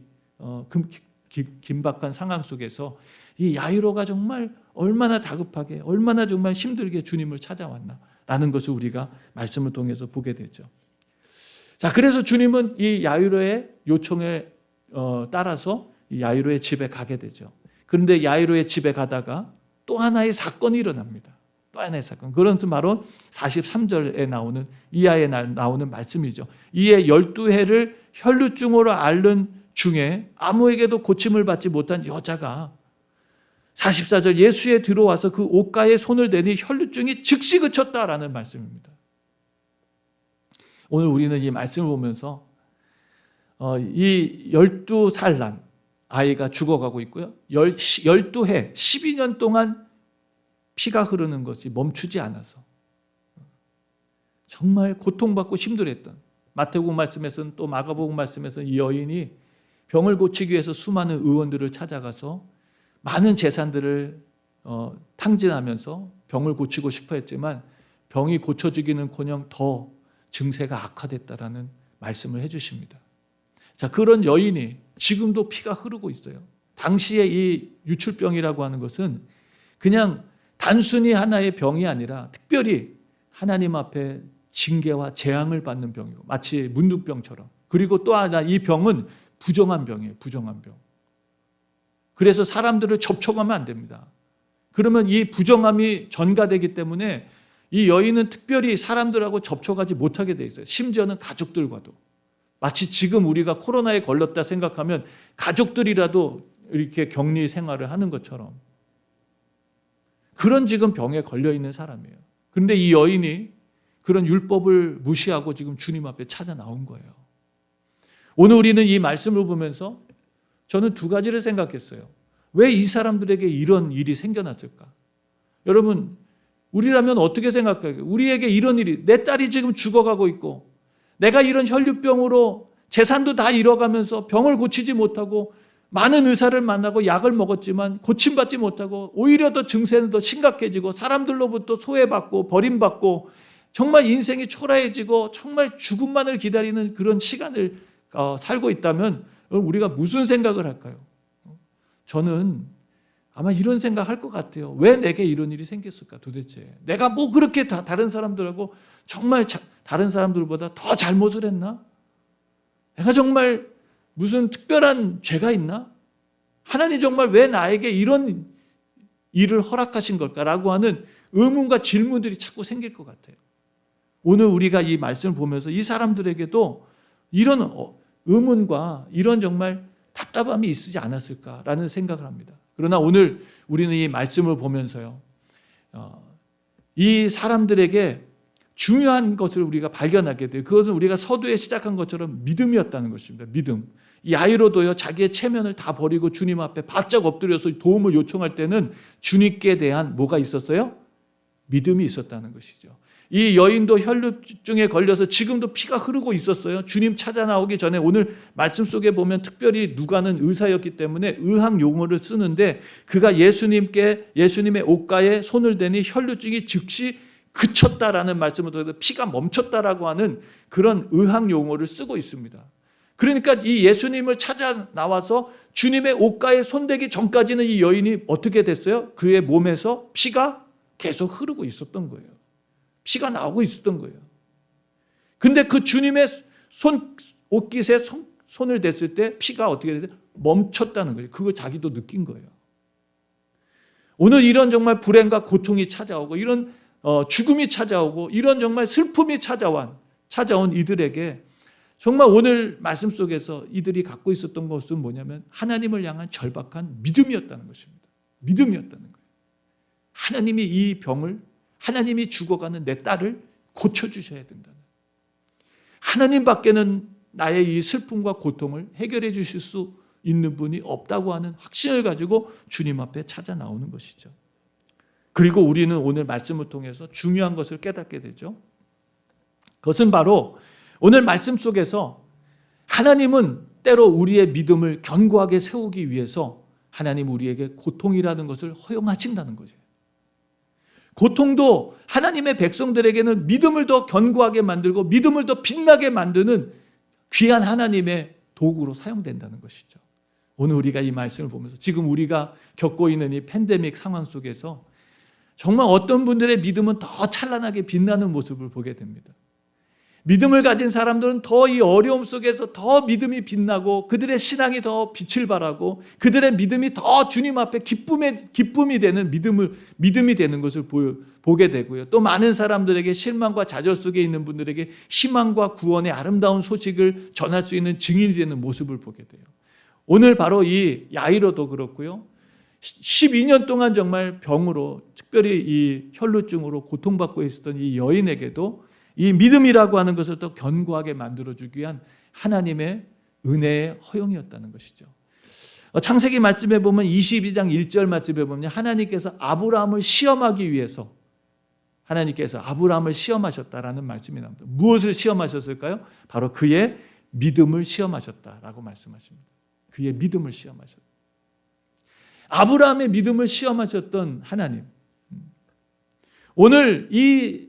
긴박한 상황 속에서 이 야이로가 정말 얼마나 다급하게, 얼마나 정말 힘들게 주님을 찾아왔나라는 것을 우리가 말씀을 통해서 보게 되죠. 자, 그래서 주님은 이 야이로의 요청에 따라서 이 야이로의 집에 가게 되죠. 그런데 야이로의 집에 가다가 또 하나의 사건이 일어납니다. 또 하나의 사건. 그런 바로 43절에 나오는 이하에 나오는 말씀이죠. 이에 12해를 혈루증으로 앓는 중에 아무에게도 고침을 받지 못한 여자가 44절 예수에 들어와서 그 옷가에 손을 대니 혈루증이 즉시 그쳤다라는 말씀입니다. 오늘 우리는 이 말씀을 보면서 이 12살 난 아이가 죽어가고 있고요. 12해, 12년 동안 피가 흐르는 것이 멈추지 않아서 정말 고통받고 힘들었던 마태복음 말씀에서는 또 마가복음 말씀에서는 이 여인이 병을 고치기 위해서 수많은 의원들을 찾아가서 많은 재산들을 탕진하면서 병을 고치고 싶어 했지만 병이 고쳐지기는커녕 더 증세가 악화됐다라는 말씀을 해주십니다. 자, 그런 여인이 지금도 피가 흐르고 있어요. 당시에 이 유출병이라고 하는 것은 그냥 단순히 하나의 병이 아니라 특별히 하나님 앞에 징계와 재앙을 받는 병이고 마치 문둥병처럼. 그리고 또 하나 이 병은 부정한 병이에요. 부정한 병. 그래서 사람들을 접촉하면 안 됩니다. 그러면 이 부정함이 전가되기 때문에 이 여인은 특별히 사람들하고 접촉하지 못하게 돼 있어요. 심지어는 가족들과도. 마치 지금 우리가 코로나에 걸렸다 생각하면 가족들이라도 이렇게 격리 생활을 하는 것처럼 그런 지금 병에 걸려 있는 사람이에요. 그런데 이 여인이 그런 율법을 무시하고 지금 주님 앞에 찾아 나온 거예요. 오늘 우리는 이 말씀을 보면서 저는 두 가지를 생각했어요. 왜 이 사람들에게 이런 일이 생겨났을까? 여러분, 우리라면 어떻게 생각할까요? 우리에게 이런 일이, 내 딸이 지금 죽어가고 있고 내가 이런 혈류병으로 재산도 다 잃어가면서 병을 고치지 못하고 많은 의사를 만나고 약을 먹었지만 고침받지 못하고 오히려 더 증세는 더 심각해지고 사람들로부터 소외받고 버림받고 정말 인생이 초라해지고 정말 죽음만을 기다리는 그런 시간을 살고 있다면 우리가 무슨 생각을 할까요? 저는 아마 이런 생각할 것 같아요. 왜 내게 이런 일이 생겼을까 도대체? 내가 뭐 그렇게 다른 사람들하고 정말 다른 사람들보다 더 잘못을 했나? 내가 정말 무슨 특별한 죄가 있나? 하나님 정말 왜 나에게 이런 일을 허락하신 걸까라고 하는 의문과 질문들이 자꾸 생길 것 같아요. 오늘 우리가 이 말씀을 보면서 이 사람들에게도 이런 의문과 이런 정말 답답함이 있지 않았을까라는 생각을 합니다. 그러나 오늘 우리는 이 말씀을 보면서요, 이 사람들에게 중요한 것을 우리가 발견하게 돼요. 그것은 우리가 서두에 시작한 것처럼 믿음이었다는 것입니다. 믿음. 이 야이로도요, 자기의 체면을 다 버리고 주님 앞에 바짝 엎드려서 도움을 요청할 때는 주님께 대한 뭐가 있었어요? 믿음이 있었다는 것이죠. 이 여인도 혈루증에 걸려서 지금도 피가 흐르고 있었어요. 주님 찾아 나오기 전에 오늘 말씀 속에 보면 특별히 누가는 의사였기 때문에 의학 용어를 쓰는데 그가 예수님의 옷가에 손을 대니 혈루증이 즉시 그쳤다라는 말씀을 통해서 피가 멈췄다라고 하는 그런 의학 용어를 쓰고 있습니다. 그러니까 이 예수님을 찾아 나와서 주님의 옷가에 손대기 전까지는 이 여인이 어떻게 됐어요? 그의 몸에서 피가 계속 흐르고 있었던 거예요. 피가 나오고 있었던 거예요. 근데 그 주님의 옷깃에 손을 댔을 때 피가 어떻게 됐어요? 멈췄다는 거예요. 그걸 자기도 느낀 거예요. 오늘 이런 정말 불행과 고통이 찾아오고 이런 죽음이 찾아오고 이런 정말 슬픔이 찾아온 이들에게 정말 오늘 말씀 속에서 이들이 갖고 있었던 것은 뭐냐면 하나님을 향한 절박한 믿음이었다는 것입니다. 믿음이었다는 거예요. 하나님이 이 병을, 하나님이 죽어가는 내 딸을 고쳐주셔야 된다는, 하나님밖에는 나의 이 슬픔과 고통을 해결해 주실 수 있는 분이 없다고 하는 확신을 가지고 주님 앞에 찾아 나오는 것이죠. 그리고 우리는 오늘 말씀을 통해서 중요한 것을 깨닫게 되죠. 그것은 바로 오늘 말씀 속에서 하나님은 때로 우리의 믿음을 견고하게 세우기 위해서 하나님 우리에게 고통이라는 것을 허용하신다는 거죠. 고통도 하나님의 백성들에게는 믿음을 더 견고하게 만들고 믿음을 더 빛나게 만드는 귀한 하나님의 도구로 사용된다는 것이죠. 오늘 우리가 이 말씀을 보면서 지금 우리가 겪고 있는 이 팬데믹 상황 속에서 정말 어떤 분들의 믿음은 더 찬란하게 빛나는 모습을 보게 됩니다. 믿음을 가진 사람들은 더 이 어려움 속에서 더 믿음이 빛나고 그들의 신앙이 더 빛을 발하고 그들의 믿음이 더 주님 앞에 기쁨이 되는 믿음이 되는 것을 보게 되고요. 또 많은 사람들에게 실망과 좌절 속에 있는 분들에게 희망과 구원의 아름다운 소식을 전할 수 있는 증인이 되는 모습을 보게 돼요. 오늘 바로 이 야이로도 그렇고요. 12년 동안 정말 병으로 특별히 이 혈루증으로 고통받고 있었던 이 여인에게도 이 믿음이라고 하는 것을 더 견고하게 만들어주기 위한 하나님의 은혜의 허용이었다는 것이죠. 창세기 말씀에 보면 22장 1절 말씀에 보면 하나님께서 아브라함을 시험하기 위해서 하나님께서 아브라함을 시험하셨다라는 말씀이 나옵니다. 무엇을 시험하셨을까요? 바로 그의 믿음을 시험하셨다라고 말씀하십니다. 그의 믿음을 시험하셨다. 아브라함의 믿음을 시험하셨던 하나님. 오늘 이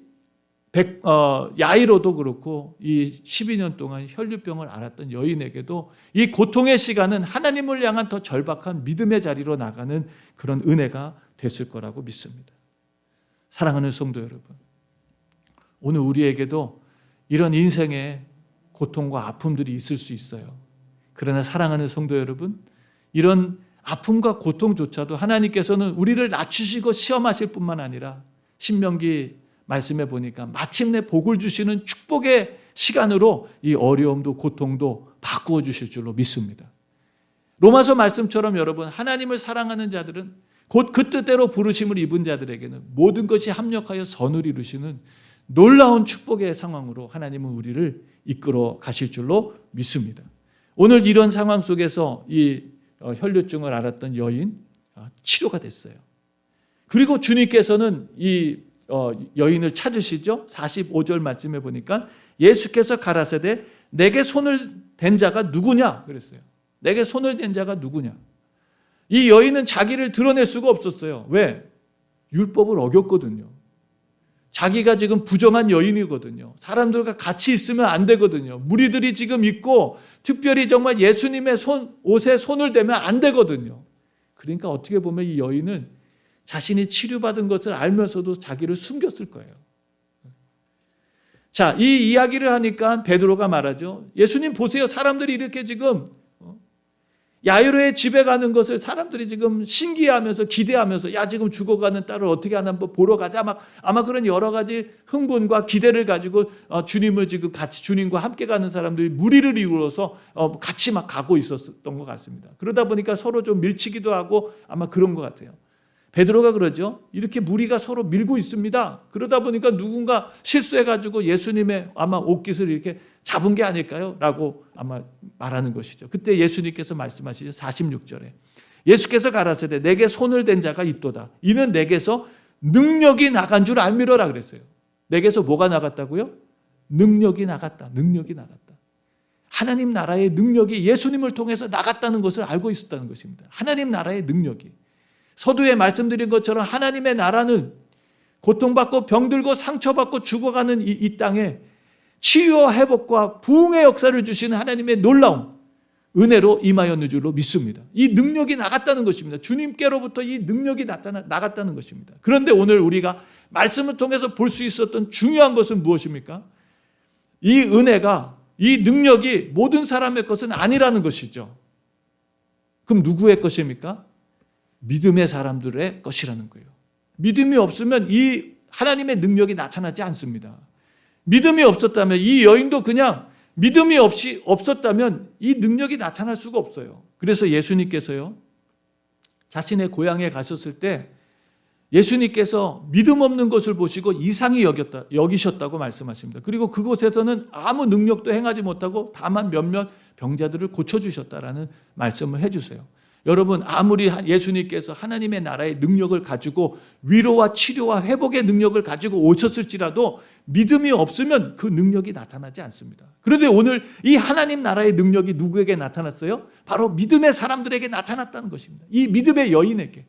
야이로도 그렇고 이 12년 동안 혈류병을 앓았던 여인에게도 이 고통의 시간은 하나님을 향한 더 절박한 믿음의 자리로 나가는 그런 은혜가 됐을 거라고 믿습니다. 사랑하는 성도 여러분, 오늘 우리에게도 이런 인생의 고통과 아픔들이 있을 수 있어요. 그러나 사랑하는 성도 여러분, 이런 아픔과 고통조차도 하나님께서는 우리를 낮추시고 시험하실 뿐만 아니라 신명기 말씀해 보니까 마침내 복을 주시는 축복의 시간으로 이 어려움도 고통도 바꾸어 주실 줄로 믿습니다. 로마서 말씀처럼 여러분, 하나님을 사랑하는 자들은 곧 그 뜻대로 부르심을 입은 자들에게는 모든 것이 합력하여 선을 이루시는 놀라운 축복의 상황으로 하나님은 우리를 이끌어 가실 줄로 믿습니다. 오늘 이런 상황 속에서 이 혈류증을 앓았던 여인 치료가 됐어요. 그리고 주님께서는 이 여인을 찾으시죠. 45절 말씀해 보니까 예수께서 가라사대 내게 손을 댄 자가 누구냐 그랬어요. 내게 손을 댄 자가 누구냐. 이 여인은 자기를 드러낼 수가 없었어요. 왜? 율법을 어겼거든요. 자기가 지금 부정한 여인이거든요. 사람들과 같이 있으면 안 되거든요. 무리들이 지금 있고 특별히 정말 예수님의 옷에 손을 대면 안 되거든요. 그러니까 어떻게 보면 이 여인은 자신이 치료받은 것을 알면서도 자기를 숨겼을 거예요. 자, 이 이야기를 하니까 베드로가 말하죠. 예수님 보세요. 사람들이 이렇게 지금 야이로의 집에 가는 것을 사람들이 지금 신기해하면서 기대하면서 야 지금 죽어가는 딸을 어떻게 하나 한번 보러 가자. 아마 그런 여러 가지 흥분과 기대를 가지고 주님을 지금 같이 주님과 함께 가는 사람들이 무리를 이루어서 같이 막 가고 있었던 것 같습니다. 그러다 보니까 서로 좀 밀치기도 하고 아마 그런 것 같아요. 베드로가 그러죠. 이렇게 무리가 서로 밀고 있습니다. 그러다 보니까 누군가 실수해가지고 예수님의 아마 옷깃을 이렇게 잡은 게 아닐까요? 라고 아마 말하는 것이죠. 그때 예수님께서 말씀하시죠. 46절에 예수께서 가라사대 내게 손을 댄 자가 있도다. 이는 내게서 능력이 나간 줄 알미러라 그랬어요. 내게서 뭐가 나갔다고요? 능력이 나갔다. 능력이 나갔다. 하나님 나라의 능력이 예수님을 통해서 나갔다는 것을 알고 있었다는 것입니다. 하나님 나라의 능력이. 서두에 말씀드린 것처럼 하나님의 나라는 고통받고 병들고 상처받고 죽어가는 이 땅에 치유와 회복과 부흥의 역사를 주시는 하나님의 놀라운 은혜로 임하였는 줄로 믿습니다. 이 능력이 나갔다는 것입니다. 주님께로부터 이 능력이 나갔다는 것입니다. 그런데 오늘 우리가 말씀을 통해서 볼 수 있었던 중요한 것은 무엇입니까? 이 은혜가, 이 능력이 모든 사람의 것은 아니라는 것이죠. 그럼 누구의 것입니까? 믿음의 사람들의 것이라는 거예요. 믿음이 없으면 이 하나님의 능력이 나타나지 않습니다. 믿음이 없었다면, 이 여인도 그냥 믿음이 없었다면 이 능력이 나타날 수가 없어요. 그래서 예수님께서요, 자신의 고향에 가셨을 때 예수님께서 믿음 없는 것을 보시고 이상히 여기셨다고 말씀하십니다. 그리고 그곳에서는 아무 능력도 행하지 못하고 다만 몇몇 병자들을 고쳐주셨다라는 말씀을 해주세요. 여러분, 아무리 예수님께서 하나님의 나라의 능력을 가지고 위로와 치료와 회복의 능력을 가지고 오셨을지라도 믿음이 없으면 그 능력이 나타나지 않습니다. 그런데 오늘 이 하나님 나라의 능력이 누구에게 나타났어요? 바로 믿음의 사람들에게 나타났다는 것입니다. 이 믿음의 여인에게.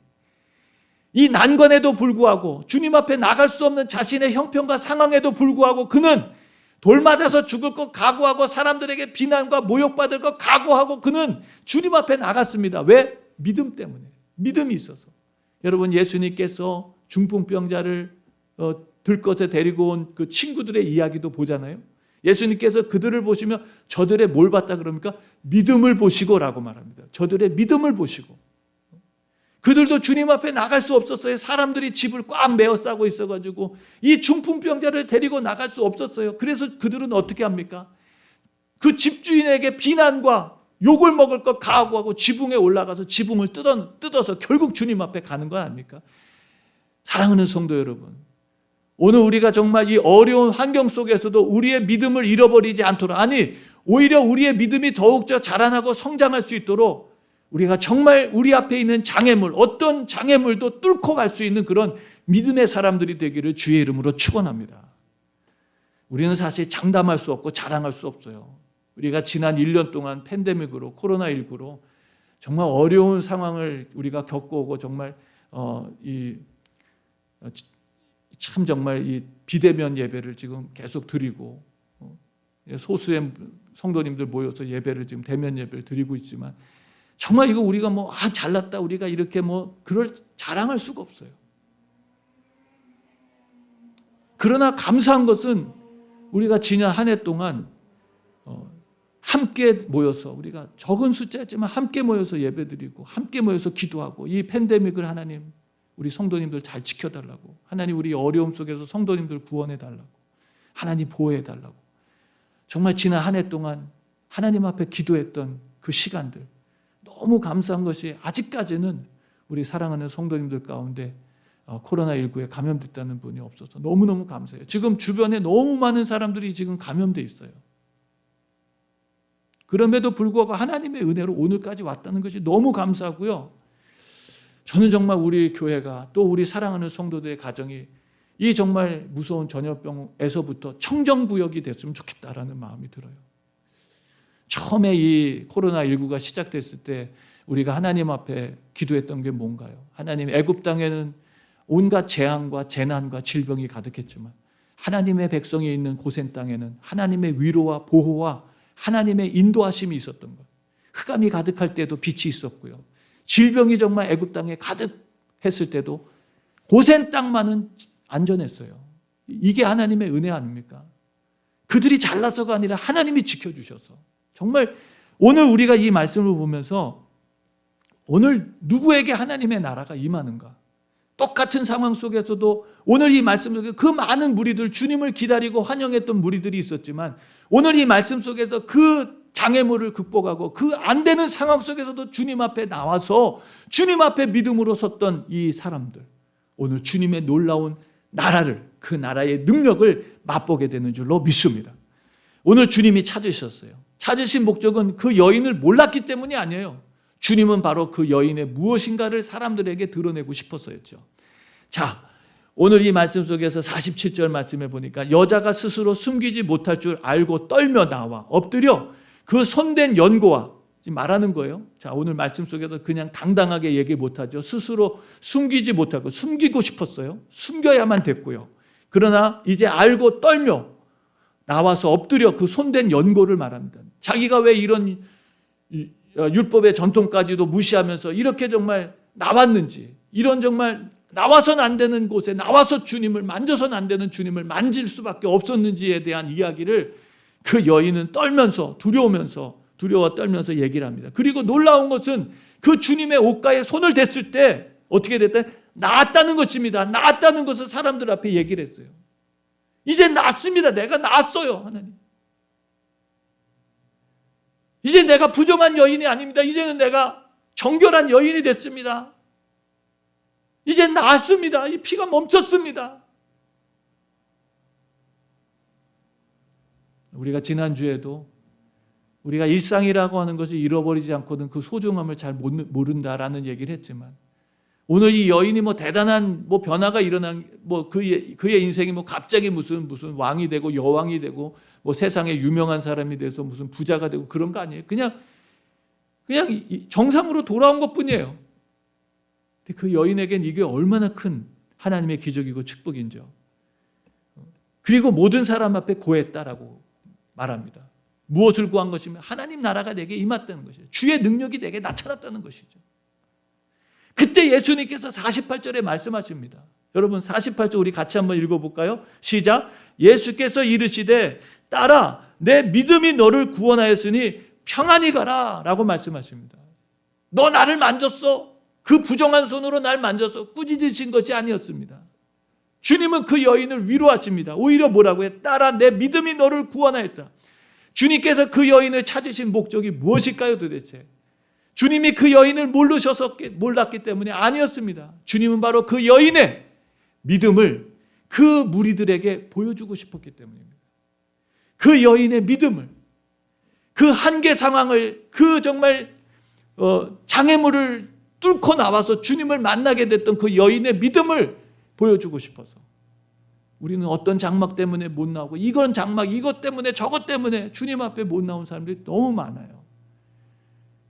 이 난관에도 불구하고, 주님 앞에 나갈 수 없는 자신의 형편과 상황에도 불구하고 그는 돌 맞아서 죽을 것 각오하고 사람들에게 비난과 모욕받을 것 각오하고 그는 주님 앞에 나갔습니다. 왜? 믿음 때문에. 믿음이 있어서. 여러분, 예수님께서 중풍병자를 들것에 데리고 온 그 친구들의 이야기도 보잖아요. 예수님께서 그들을 보시며 저들의 뭘 봤다 그럽니까? 믿음을 보시고 라고 말합니다. 저들의 믿음을 보시고. 그들도 주님 앞에 나갈 수 없었어요. 사람들이 집을 꽉 메어싸고 있어가지고 이 중풍병자를 데리고 나갈 수 없었어요. 그래서 그들은 어떻게 합니까? 그 집주인에게 비난과 욕을 먹을 것 각오하고 지붕에 올라가서 지붕을 뜯어서 결국 주님 앞에 가는 거 아닙니까? 사랑하는 성도 여러분, 오늘 우리가 정말 이 어려운 환경 속에서도 우리의 믿음을 잃어버리지 않도록, 아니 오히려 우리의 믿음이 더욱 자라나고 성장할 수 있도록 우리가 정말 우리 앞에 있는 장애물, 어떤 장애물도 뚫고 갈 수 있는 그런 믿음의 사람들이 되기를 주의 이름으로 축원합니다. 우리는 사실 장담할 수 없고 자랑할 수 없어요. 우리가 지난 1년 동안 팬데믹으로, 코로나19로 정말 어려운 상황을 우리가 겪어오고 정말 참 정말 이 비대면 예배를 지금 계속 드리고 소수의 성도님들 모여서 예배를 지금 대면 예배를 드리고 있지만 정말 이거 우리가 잘났다, 우리가 이렇게 그럴 자랑할 수가 없어요. 그러나 감사한 것은 우리가 지난 한 해 동안 함께 모여서, 우리가 적은 숫자였지만 함께 모여서 예배드리고 함께 모여서 기도하고 이 팬데믹을 하나님 우리 성도님들 잘 지켜달라고, 하나님 우리 어려움 속에서 성도님들 구원해달라고, 하나님 보호해달라고, 정말 지난 한 해 동안 하나님 앞에 기도했던 그 시간들, 너무 감사한 것이 아직까지는 우리 사랑하는 성도님들 가운데 코로나19에 감염됐다는 분이 없어서 너무너무 감사해요. 지금 주변에 너무 많은 사람들이 지금 감염돼 있어요. 그럼에도 불구하고 하나님의 은혜로 오늘까지 왔다는 것이 너무 감사하고요. 저는 정말 우리 교회가, 또 우리 사랑하는 성도들의 가정이 이 정말 무서운 전염병에서부터 청정구역이 됐으면 좋겠다라는 마음이 들어요. 처음에 이 코로나19가 시작됐을 때 우리가 하나님 앞에 기도했던 게 뭔가요? 하나님, 애굽 땅에는 온갖 재앙과 재난과 질병이 가득했지만 하나님의 백성이 있는 고센 땅에는 하나님의 위로와 보호와 하나님의 인도하심이 있었던 것. 흑암이 가득할 때도 빛이 있었고요. 질병이 정말 애굽 땅에 가득했을 때도 고센 땅만은 안전했어요. 이게 하나님의 은혜 아닙니까? 그들이 잘나서가 아니라 하나님이 지켜주셔서. 정말 오늘 우리가 이 말씀을 보면서 오늘 누구에게 하나님의 나라가 임하는가? 똑같은 상황 속에서도 오늘 이 말씀 속에 그 많은 무리들, 주님을 기다리고 환영했던 무리들이 있었지만 오늘 이 말씀 속에서 그 장애물을 극복하고 그 안 되는 상황 속에서도 주님 앞에 나와서 주님 앞에 믿음으로 섰던 이 사람들, 오늘 주님의 놀라운 나라를, 그 나라의 능력을 맛보게 되는 줄로 믿습니다. 오늘 주님이 찾으셨어요. 찾으신 목적은 그 여인을 몰랐기 때문이 아니에요. 주님은 바로 그 여인의 무엇인가를 사람들에게 드러내고 싶었었죠. 자, 오늘 이 말씀 속에서 47절 말씀에 보니까 여자가 스스로 숨기지 못할 줄 알고 떨며 나와 엎드려 그 손댄 연고와, 지금 말하는 거예요. 자, 오늘 말씀 속에서 그냥 당당하게 얘기 못하죠. 스스로 숨기지 못하고, 숨기고 싶었어요. 숨겨야만 됐고요. 그러나 이제 알고 떨며 나와서 엎드려 그 손댄 연고를 말합니다. 자기가 왜 이런 율법의 전통까지도 무시하면서 이렇게 정말 나왔는지, 이런 정말 나와서는 안 되는 곳에 나와서 주님을, 만져서는 안 되는 주님을 만질 수밖에 없었는지에 대한 이야기를 그 여인은 떨면서, 두려워 떨면서 얘기를 합니다. 그리고 놀라운 것은 그 주님의 옷가에 손을 댔을 때 어떻게 됐다? 나았다는 것입니다. 나았다는 것을 사람들 앞에 얘기를 했어요. 이제 나았습니다. 내가 나았어요, 하나님. 이제 내가 부정한 여인이 아닙니다. 이제는 내가 정결한 여인이 됐습니다. 이제 나았습니다. 이 피가 멈췄습니다. 우리가 지난주에도 우리가 일상이라고 하는 것을 잃어버리지 않고는 그 소중함을 잘 모른다라는 얘기를 했지만, 오늘 이 여인이 대단한 변화가 일어난, 그의 인생이 갑자기 무슨 왕이 되고 여왕이 되고 세상에 유명한 사람이 돼서 무슨 부자가 되고 그런 거 아니에요. 그냥 정상으로 돌아온 것 뿐이에요. 근데 그 여인에겐 이게 얼마나 큰 하나님의 기적이고 축복인지요. 그리고 모든 사람 앞에 고했다라고 말합니다. 무엇을 구한 것이면 하나님 나라가 내게 임했다는 것이죠. 주의 능력이 내게 나타났다는 것이죠. 그때 예수님께서 48절에 말씀하십니다. 여러분 48절 우리 같이 한번 읽어볼까요? 시작. 예수께서 이르시되 딸아 내 믿음이 너를 구원하였으니 평안히 가라 라고 말씀하십니다. 너 나를 만졌어. 그 부정한 손으로 날 만져서 꾸짖으신 것이 아니었습니다. 주님은 그 여인을 위로하십니다. 오히려 뭐라고 해? 딸아 내 믿음이 너를 구원하였다. 주님께서 그 여인을 찾으신 목적이 무엇일까요 도대체? 주님이 그 여인을 몰랐기 때문에 아니었습니다. 주님은 바로 그 여인의 믿음을 그 무리들에게 보여주고 싶었기 때문입니다. 그 여인의 믿음을, 그 한계 상황을, 그 정말 장애물을 뚫고 나와서 주님을 만나게 됐던 그 여인의 믿음을 보여주고 싶어서, 우리는 어떤 장막 때문에 못 나오고 이건 장막, 이것 때문에 저것 때문에 주님 앞에 못 나온 사람들이 너무 많아요.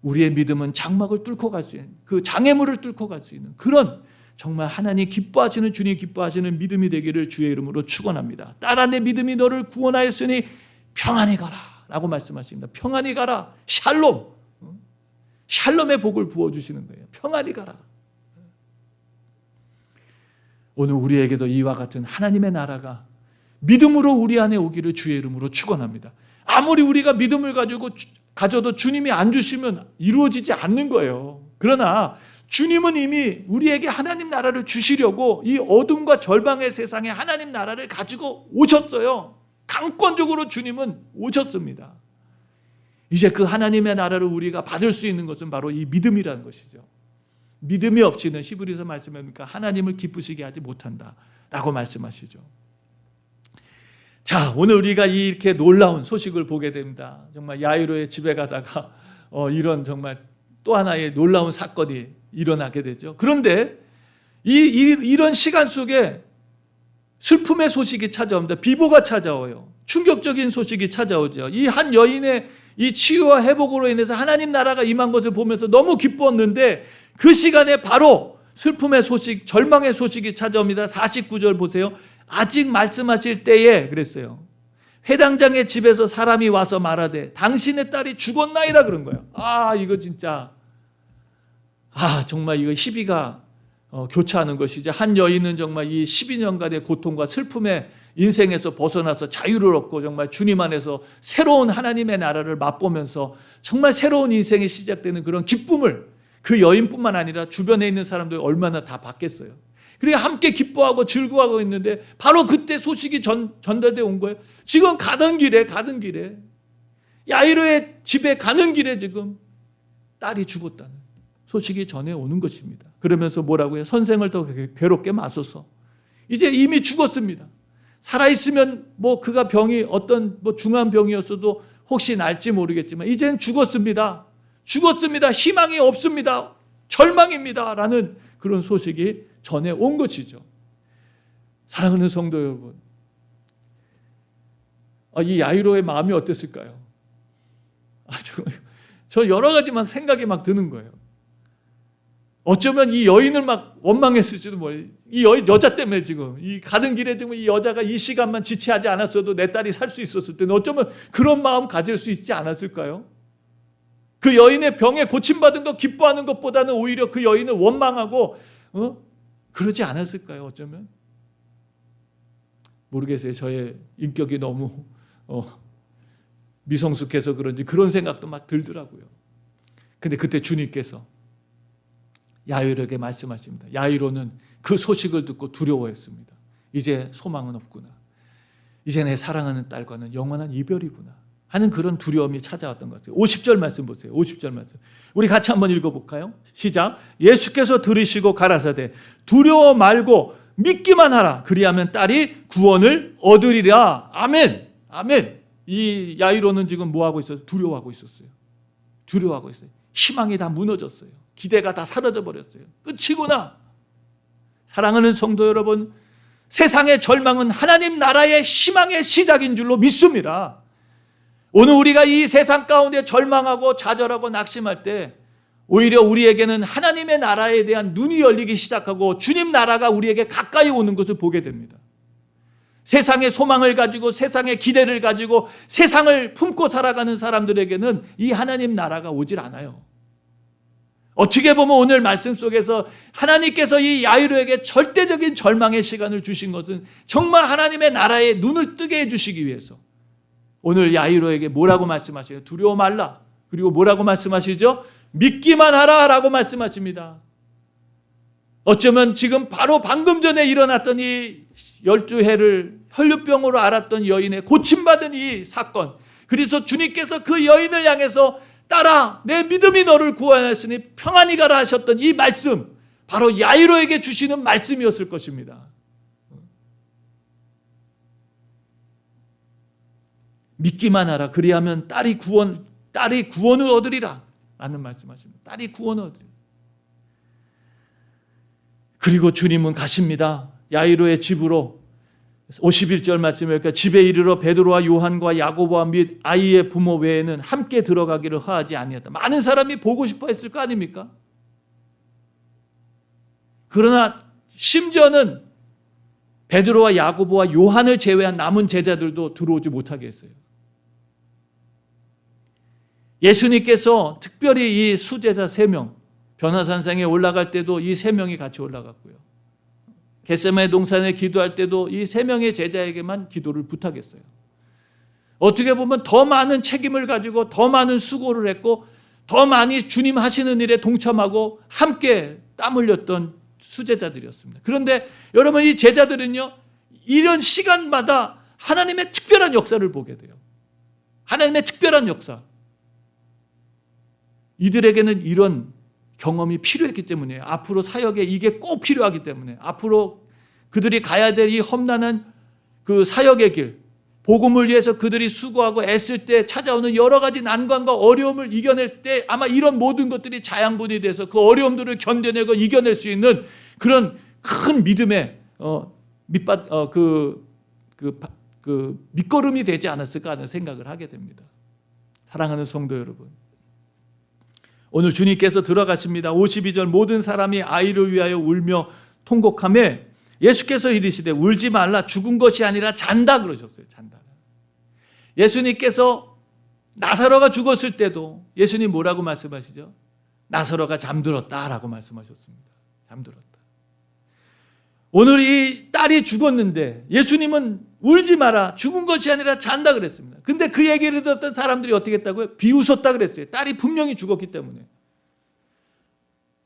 우리의 믿음은 장막을 뚫고 갈 수 있는, 그 장애물을 뚫고 갈 수 있는 그런 정말 하나님 기뻐하시는, 주님 기뻐하시는 믿음이 되기를 주의 이름으로 축원합니다. 딸아 내 믿음이 너를 구원하였으니 평안히 가라 라고 말씀하십니다. 평안히 가라. 샬롬, 샬롬의 복을 부어주시는 거예요. 평안히 가라. 오늘 우리에게도 이와 같은 하나님의 나라가 믿음으로 우리 안에 오기를 주의 이름으로 축원합니다. 아무리 우리가 믿음을 가져도 주님이 안 주시면 이루어지지 않는 거예요. 그러나 주님은 이미 우리에게 하나님 나라를 주시려고 이 어둠과 절망의 세상에 하나님 나라를 가지고 오셨어요. 강권적으로 주님은 오셨습니다. 이제 그 하나님의 나라를 우리가 받을 수 있는 것은 바로 이 믿음이라는 것이죠. 믿음이 없이는 히브리서 말씀하니까 하나님을 기쁘시게 하지 못한다라고 말씀하시죠. 자, 오늘 우리가 이렇게 놀라운 소식을 보게 됩니다. 정말 야이로의 집에 가다가 이런 정말 또 하나의 놀라운 사건이 일어나게 되죠. 그런데 이런 시간 속에 슬픔의 소식이 찾아옵니다. 비보가 찾아와요. 충격적인 소식이 찾아오죠. 이 한 여인의 이 치유와 회복으로 인해서 하나님 나라가 임한 것을 보면서 너무 기뻤는데 그 시간에 바로 슬픔의 소식, 절망의 소식이 찾아옵니다. 49절 보세요. 아직 말씀하실 때에 그랬어요. 회당장의 집에서 사람이 와서 말하되 당신의 딸이 죽었나이다 그런 거예요. 이거 진짜 정말 이거 희비가 교차하는 것이죠. 한 여인은 정말 이 12년간의 고통과 슬픔의 인생에서 벗어나서 자유를 얻고 정말 주님 안에서 새로운 하나님의 나라를 맛보면서 정말 새로운 인생이 시작되는 그런 기쁨을 그 여인뿐만 아니라 주변에 있는 사람들이 얼마나 다 받겠어요. 그리고 함께 기뻐하고 즐거워하고 있는데 바로 그때 소식이 전달돼 온 거예요. 지금 가던 길에 야이로의 집에 가는 길에 지금 딸이 죽었다는 소식이 전해오는 것입니다. 그러면서 뭐라고 해요? 선생을 더 괴롭게 마소서. 이제 이미 죽었습니다. 살아있으면 그가 병이 어떤 중한 병이었어도 혹시 날지 모르겠지만 이제는 죽었습니다. 희망이 없습니다. 절망입니다. 라는 그런 소식이 전해온 것이죠. 사랑하는 성도 여러분, 이 야이로의 마음이 어땠을까요? 저 여러 가지 막 생각이 막 드는 거예요. 어쩌면 이 여인을 막 원망했을지도 몰라요. 이 여자 때문에 지금 이 가는 길에 지금 이 여자가 이 시간만 지체하지 않았어도 내 딸이 살 수 있었을 때는 어쩌면 그런 마음 가질 수 있지 않았을까요? 그 여인의 병에 고침받은 것 기뻐하는 것보다는 오히려 그 여인을 원망하고 그러지 않았을까요? 어쩌면 모르겠어요. 저의 인격이 너무 미성숙해서 그런지 그런 생각도 막 들더라고요. 근데 그때 주님께서 야이로에게 말씀하십니다. 야이로는 그 소식을 듣고 두려워했습니다. 이제 소망은 없구나. 이제 내 사랑하는 딸과는 영원한 이별이구나 하는 그런 두려움이 찾아왔던 것 같아요. 50절 말씀 보세요. 50절 말씀. 우리 같이 한번 읽어볼까요? 시작. 예수께서 들으시고 가라사대 두려워 말고 믿기만 하라. 그리하면 딸이 구원을 얻으리라. 아멘. 아멘. 이 야이로는 지금 뭐하고 있어요? 두려워하고 있었어요. 두려워하고 있어요. 희망이 다 무너졌어요. 기대가 다 사라져 버렸어요. 끝이구나. 사랑하는 성도 여러분, 세상의 절망은 하나님 나라의 희망의 시작인 줄로 믿습니다. 오늘 우리가 이 세상 가운데 절망하고 좌절하고 낙심할 때 오히려 우리에게는 하나님의 나라에 대한 눈이 열리기 시작하고 주님 나라가 우리에게 가까이 오는 것을 보게 됩니다. 세상의 소망을 가지고 세상의 기대를 가지고 세상을 품고 살아가는 사람들에게는 이 하나님 나라가 오질 않아요. 어떻게 보면 오늘 말씀 속에서 하나님께서 이 야이로에게 절대적인 절망의 시간을 주신 것은 정말 하나님의 나라에 눈을 뜨게 해주시기 위해서 오늘 야이로에게 뭐라고 말씀하시죠? 두려워 말라. 그리고 뭐라고 말씀하시죠? 믿기만 하라 라고 말씀하십니다. 어쩌면 지금 바로 방금 전에 일어났던 이 12해를 혈류병으로 앓았던 여인의 고침받은 이 사건, 그래서 주님께서 그 여인을 향해서 딸아 내 믿음이 너를 구원하였으니 평안히 가라 하셨던 이 말씀, 바로 야이로에게 주시는 말씀이었을 것입니다. 믿기만 하라. 그리하면 딸이 구원을 얻으리라 라는 말씀하십니다. 딸이 구원을 얻으리라. 그리고 주님은 가십니다. 야이로의 집으로 51절 말씀이니까 집에 이르러 베드로와 요한과 야고보와 및 아이의 부모 외에는 함께 들어가기를 허하지 아니었다. 많은 사람이 보고 싶어 했을 거 아닙니까? 그러나 심지어는 베드로와 야고보와 요한을 제외한 남은 제자들도 들어오지 못하게 했어요. 예수님께서 특별히 이 수제자 3명, 변화산상에 올라갈 때도 이 3명이 같이 올라갔고요. 겟세마네 동산에 기도할 때도 이 3명의 제자에게만 기도를 부탁했어요. 어떻게 보면 더 많은 책임을 가지고 더 많은 수고를 했고 더 많이 주님 하시는 일에 동참하고 함께 땀 흘렸던 수제자들이었습니다. 그런데 여러분, 이 제자들은요, 이런 시간마다 하나님의 특별한 역사를 보게 돼요. 하나님의 특별한 역사. 이들에게는 이런 경험이 필요했기 때문이에요. 앞으로 사역에 이게 꼭 필요하기 때문에, 앞으로 그들이 가야 될 이 험난한 그 사역의 길, 복음을 위해서 그들이 수고하고 애쓸 때 찾아오는 여러 가지 난관과 어려움을 이겨낼 때 아마 이런 모든 것들이 자양분이 돼서 그 어려움들을 견뎌내고 이겨낼 수 있는 그런 큰 믿음의 밑거름이 되지 않았을까 하는 생각을 하게 됩니다. 사랑하는 성도 여러분, 오늘 주님께서 들어가십니다. 52절 모든 사람이 아이를 위하여 울며 통곡하며 예수께서 이르시되 울지 말라, 죽은 것이 아니라 잔다 그러셨어요. 잔다. 예수님께서 나사로가 죽었을 때도 예수님 뭐라고 말씀하시죠? 나사로가 잠들었다라고 말씀하셨습니다. 잠들었다. 오늘 이 딸이 죽었는데 예수님은 울지 마라, 죽은 것이 아니라 잔다 그랬습니다. 근데 그 얘기를 듣던 사람들이 어떻게 했다고요? 비웃었다 그랬어요. 딸이 분명히 죽었기 때문에.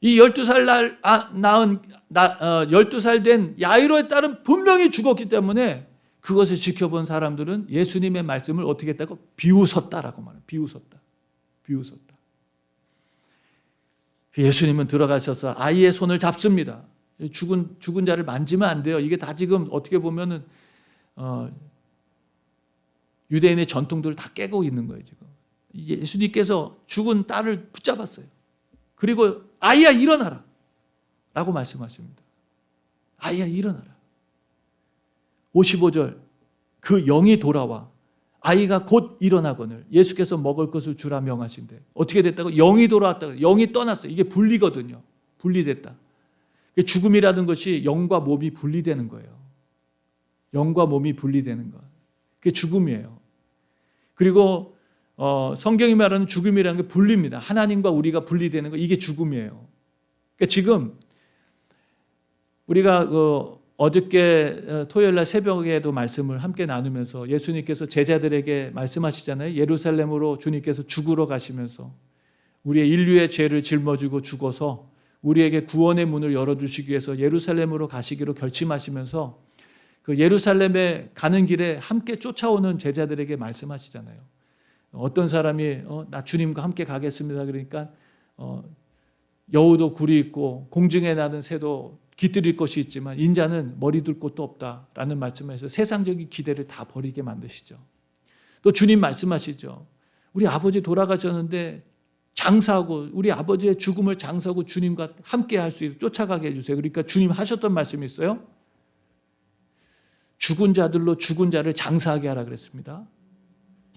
이 12살 낳은 12살 된 야이로의 딸은 분명히 죽었기 때문에 그것을 지켜본 사람들은 예수님의 말씀을 어떻게 했다고? 비웃었다라고 말해요. 비웃었다. 예수님은 들어가셔서 아이의 손을 잡습니다. 죽은 자를 만지면 안 돼요. 이게 다 지금 어떻게 보면은 유대인의 전통들을 다 깨고 있는 거예요. 지금 예수님께서 죽은 딸을 붙잡았어요. 그리고 아이야 일어나라 라고 말씀하십니다. 아이야 일어나라. 55절 그 영이 돌아와 아이가 곧 일어나거늘 예수께서 먹을 것을 주라 명하신대. 어떻게 됐다고? 영이 돌아왔다고. 영이 떠났어요. 이게 분리거든요. 분리됐다. 죽음이라는 것이 영과 몸이 분리되는 거예요. 영과 몸이 분리되는 것. 그게 죽음이에요. 그리고 성경이 말하는 죽음이라는 게 분리입니다. 하나님과 우리가 분리되는 거, 이게 죽음이에요. 그러니까 지금 우리가 어저께 토요일 날 새벽에도 말씀을 함께 나누면서 예수님께서 제자들에게 말씀하시잖아요. 예루살렘으로 주님께서 죽으러 가시면서 우리의 인류의 죄를 짊어지고 죽어서 우리에게 구원의 문을 열어주시기 위해서 예루살렘으로 가시기로 결심하시면서 그 예루살렘에 가는 길에 함께 쫓아오는 제자들에게 말씀하시잖아요. 어떤 사람이 나 주님과 함께 가겠습니다. 그러니까 여우도 굴이 있고 공중에 나는 새도 깃들일 것이 있지만 인자는 머리 둘 곳도 없다라는 말씀에서 세상적인 기대를 다 버리게 만드시죠. 또 주님 말씀하시죠. 우리 아버지 돌아가셨는데 장사하고 우리 아버지의 죽음을 장사하고 주님과 함께 할 수 있도록 쫓아가게 해주세요. 그러니까 주님 하셨던 말씀이 있어요. 죽은 자들로 죽은 자를 장사하게 하라 그랬습니다.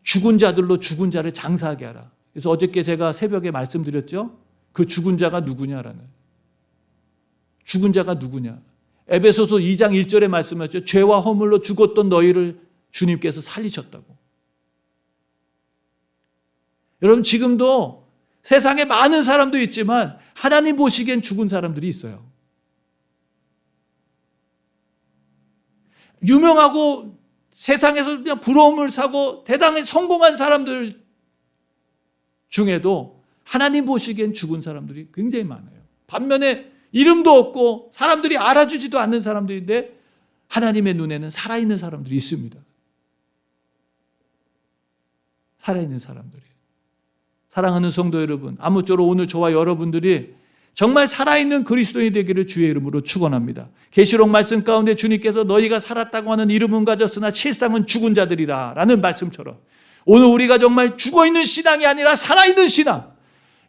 죽은 자들로 죽은 자를 장사하게 하라. 그래서 어저께 제가 새벽에 말씀드렸죠. 그 죽은 자가 누구냐라는. 죽은 자가 누구냐. 에베소서 2장 1절에 말씀하셨죠. 죄와 허물로 죽었던 너희를 주님께서 살리셨다고. 여러분 지금도 세상에 많은 사람도 있지만 하나님 보시기엔 죽은 사람들이 있어요. 유명하고 세상에서 그냥 부러움을 사고 대단히 성공한 사람들 중에도 하나님 보시기엔 죽은 사람들이 굉장히 많아요. 반면에 이름도 없고 사람들이 알아주지도 않는 사람들인데 하나님의 눈에는 살아있는 사람들이 있습니다. 살아있는 사람들이. 사랑하는 성도 여러분, 아무쪼록 오늘 저와 여러분들이 정말 살아있는 그리스도인이 되기를 주의 이름으로 축원합니다. 계시록 말씀 가운데 주님께서 너희가 살았다고 하는 이름은 가졌으나 실상은 죽은 자들이라 라는 말씀처럼 오늘 우리가 정말 죽어있는 신앙이 아니라 살아있는 신앙,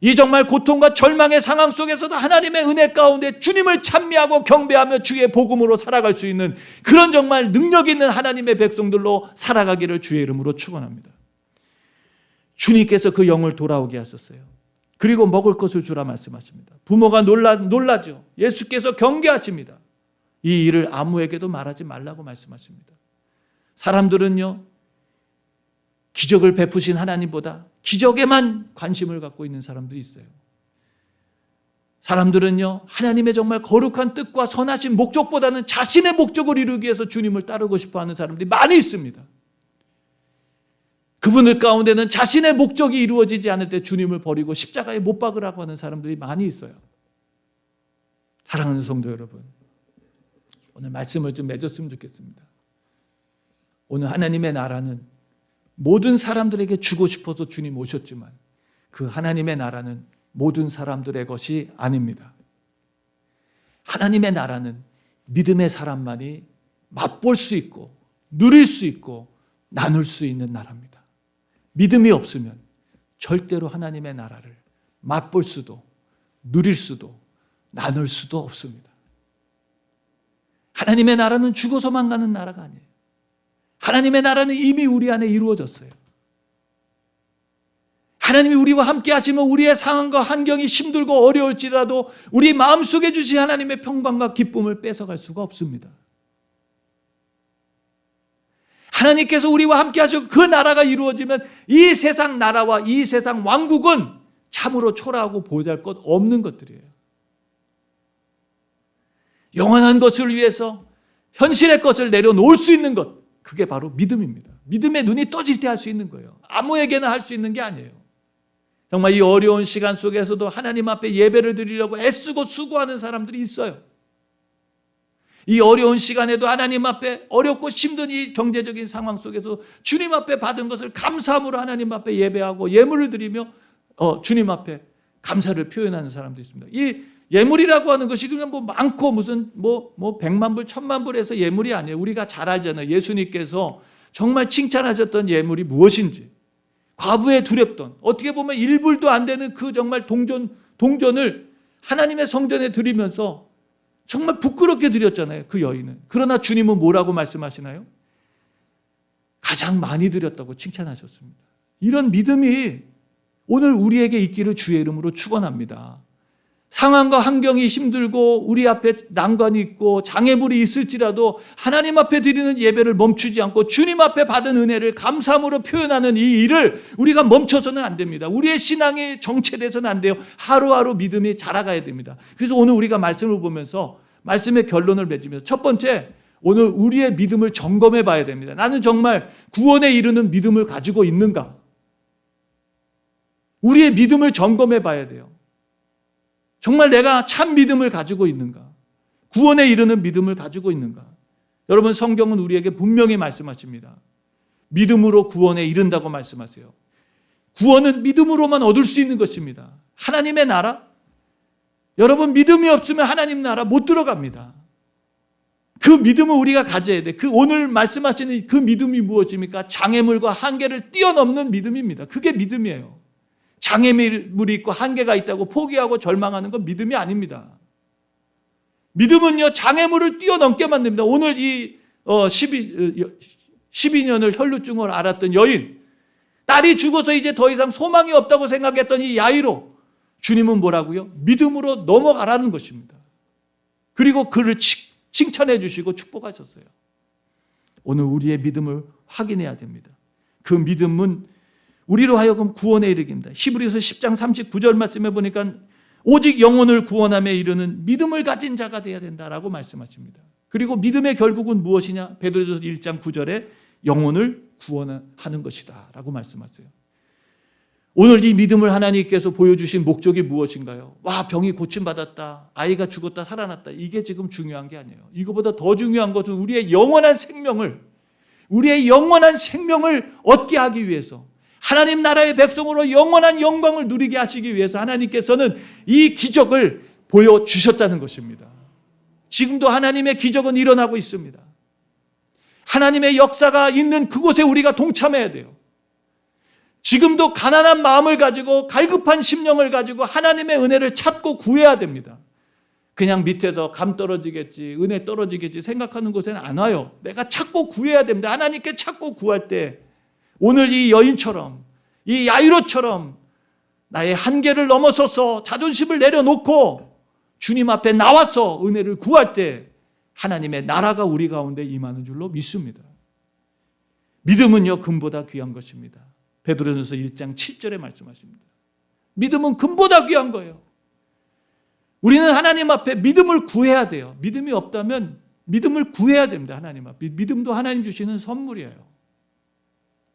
이 정말 고통과 절망의 상황 속에서도 하나님의 은혜 가운데 주님을 찬미하고 경배하며 주의 복음으로 살아갈 수 있는 그런 정말 능력 있는 하나님의 백성들로 살아가기를 주의 이름으로 축원합니다. 주님께서 그 영을 돌아오게 하셨어요. 그리고 먹을 것을 주라 말씀하십니다. 부모가 놀라죠. 예수께서 경계하십니다. 이 일을 아무에게도 말하지 말라고 말씀하십니다. 사람들은요, 기적을 베푸신 하나님보다 기적에만 관심을 갖고 있는 사람들이 있어요. 사람들은요, 하나님의 정말 거룩한 뜻과 선하신 목적보다는 자신의 목적을 이루기 위해서 주님을 따르고 싶어 하는 사람들이 많이 있습니다. 그분들 가운데는 자신의 목적이 이루어지지 않을 때 주님을 버리고 십자가에 못 박으라고 하는 사람들이 많이 있어요. 사랑하는 성도 여러분, 오늘 말씀을 좀 맺었으면 좋겠습니다. 오늘 하나님의 나라는 모든 사람들에게 주고 싶어서 주님 오셨지만 그 하나님의 나라는 모든 사람들의 것이 아닙니다. 하나님의 나라는 믿음의 사람만이 맛볼 수 있고 누릴 수 있고 나눌 수 있는 나라입니다. 믿음이 없으면 절대로 하나님의 나라를 맛볼 수도 누릴 수도 나눌 수도 없습니다. 하나님의 나라는 죽어서만 가는 나라가 아니에요. 하나님의 나라는 이미 우리 안에 이루어졌어요. 하나님이 우리와 함께 하시면 우리의 상황과 환경이 힘들고 어려울지라도 우리 마음속에 주신 하나님의 평강과 기쁨을 뺏어갈 수가 없습니다. 하나님께서 우리와 함께 하시고 그 나라가 이루어지면 이 세상 나라와 이 세상 왕국은 참으로 초라하고 보잘것 없는 것들이에요. 영원한 것을 위해서 현실의 것을 내려놓을 수 있는 것, 그게 바로 믿음입니다. 믿음의 눈이 떠질 때 할 수 있는 거예요. 아무에게나 할 수 있는 게 아니에요. 정말 이 어려운 시간 속에서도 하나님 앞에 예배를 드리려고 애쓰고 수고하는 사람들이 있어요. 이 어려운 시간에도 하나님 앞에 어렵고 힘든 이 경제적인 상황 속에서 주님 앞에 받은 것을 감사함으로 하나님 앞에 예배하고 예물을 드리며 주님 앞에 감사를 표현하는 사람도 있습니다. 이 예물이라고 하는 것이 그냥 뭐 많고 무슨 뭐 100만 불, 1000만 불 해서 예물이 아니에요. 우리가 잘 알잖아요. 예수님께서 정말 칭찬하셨던 예물이 무엇인지. 과부에 두렵던, 어떻게 보면 1불도 안 되는 그 정말 동전을 하나님의 성전에 드리면서 정말 부끄럽게 드렸잖아요, 그 여인은. 그러나 주님은 뭐라고 말씀하시나요? 가장 많이 드렸다고 칭찬하셨습니다. 이런 믿음이 오늘 우리에게 있기를 주의 이름으로 축원합니다. 상황과 환경이 힘들고 우리 앞에 난관이 있고 장애물이 있을지라도 하나님 앞에 드리는 예배를 멈추지 않고 주님 앞에 받은 은혜를 감사함으로 표현하는 이 일을 우리가 멈춰서는 안 됩니다. 우리의 신앙이 정체돼서는 안 돼요. 하루하루 믿음이 자라가야 됩니다. 그래서 오늘 우리가 말씀을 보면서 말씀의 결론을 맺으면서 첫 번째, 오늘 우리의 믿음을 점검해 봐야 됩니다. 나는 정말 구원에 이르는 믿음을 가지고 있는가? 우리의 믿음을 점검해 봐야 돼요. 정말 내가 참 믿음을 가지고 있는가? 구원에 이르는 믿음을 가지고 있는가? 여러분, 성경은 우리에게 분명히 말씀하십니다. 믿음으로 구원에 이른다고 말씀하세요. 구원은 믿음으로만 얻을 수 있는 것입니다. 하나님의 나라? 여러분, 믿음이 없으면 하나님 나라 못 들어갑니다. 그 믿음을 우리가 가져야 돼. 그 오늘 말씀하시는 그 믿음이 무엇입니까? 장애물과 한계를 뛰어넘는 믿음입니다. 그게 믿음이에요. 장애물이 있고 한계가 있다고 포기하고 절망하는 건 믿음이 아닙니다. 믿음은요, 장애물을 뛰어넘게 만듭니다. 오늘 이 12년을 혈루증을 앓았던 여인, 딸이 죽어서 이제 더 이상 소망이 없다고 생각했던 이 야이로, 주님은 뭐라고요? 믿음으로 넘어가라는 것입니다. 그리고 그를 칭찬해 주시고 축복하셨어요. 오늘 우리의 믿음을 확인해야 됩니다. 그 믿음은 우리로 하여금 구원에 이르기입니다. 히브리서 10장 39절 말씀에 보니까 오직 영혼을 구원함에 이르는 믿음을 가진 자가 되어야 된다라고 말씀하십니다. 그리고 믿음의 결국은 무엇이냐? 베드로전서 1장 9절에 영혼을 구원하는 것이다 라고 말씀하세요. 오늘 이 믿음을 하나님께서 보여주신 목적이 무엇인가요? 와, 병이 고침받았다, 아이가 죽었다 살아났다, 이게 지금 중요한 게 아니에요. 이거보다 더 중요한 것은 우리의 영원한 생명을 얻게 하기 위해서, 하나님 나라의 백성으로 영원한 영광을 누리게 하시기 위해서 하나님께서는 이 기적을 보여주셨다는 것입니다. 지금도 하나님의 기적은 일어나고 있습니다. 하나님의 역사가 있는 그곳에 우리가 동참해야 돼요. 지금도 가난한 마음을 가지고 갈급한 심령을 가지고 하나님의 은혜를 찾고 구해야 됩니다. 그냥 밑에서 감 떨어지겠지, 은혜 떨어지겠지 생각하는 곳에는 안 와요. 내가 찾고 구해야 됩니다. 하나님께 찾고 구할 때 오늘 이 여인처럼, 이 야이로처럼 나의 한계를 넘어서서 자존심을 내려놓고 주님 앞에 나와서 은혜를 구할 때 하나님의 나라가 우리 가운데 임하는 줄로 믿습니다. 믿음은요, 금보다 귀한 것입니다. 베드로전서 1장 7절에 말씀하십니다. 믿음은 금보다 귀한 거예요. 우리는 하나님 앞에 믿음을 구해야 돼요. 믿음이 없다면 믿음을 구해야 됩니다. 하나님 앞에. 믿음도 하나님 주시는 선물이에요.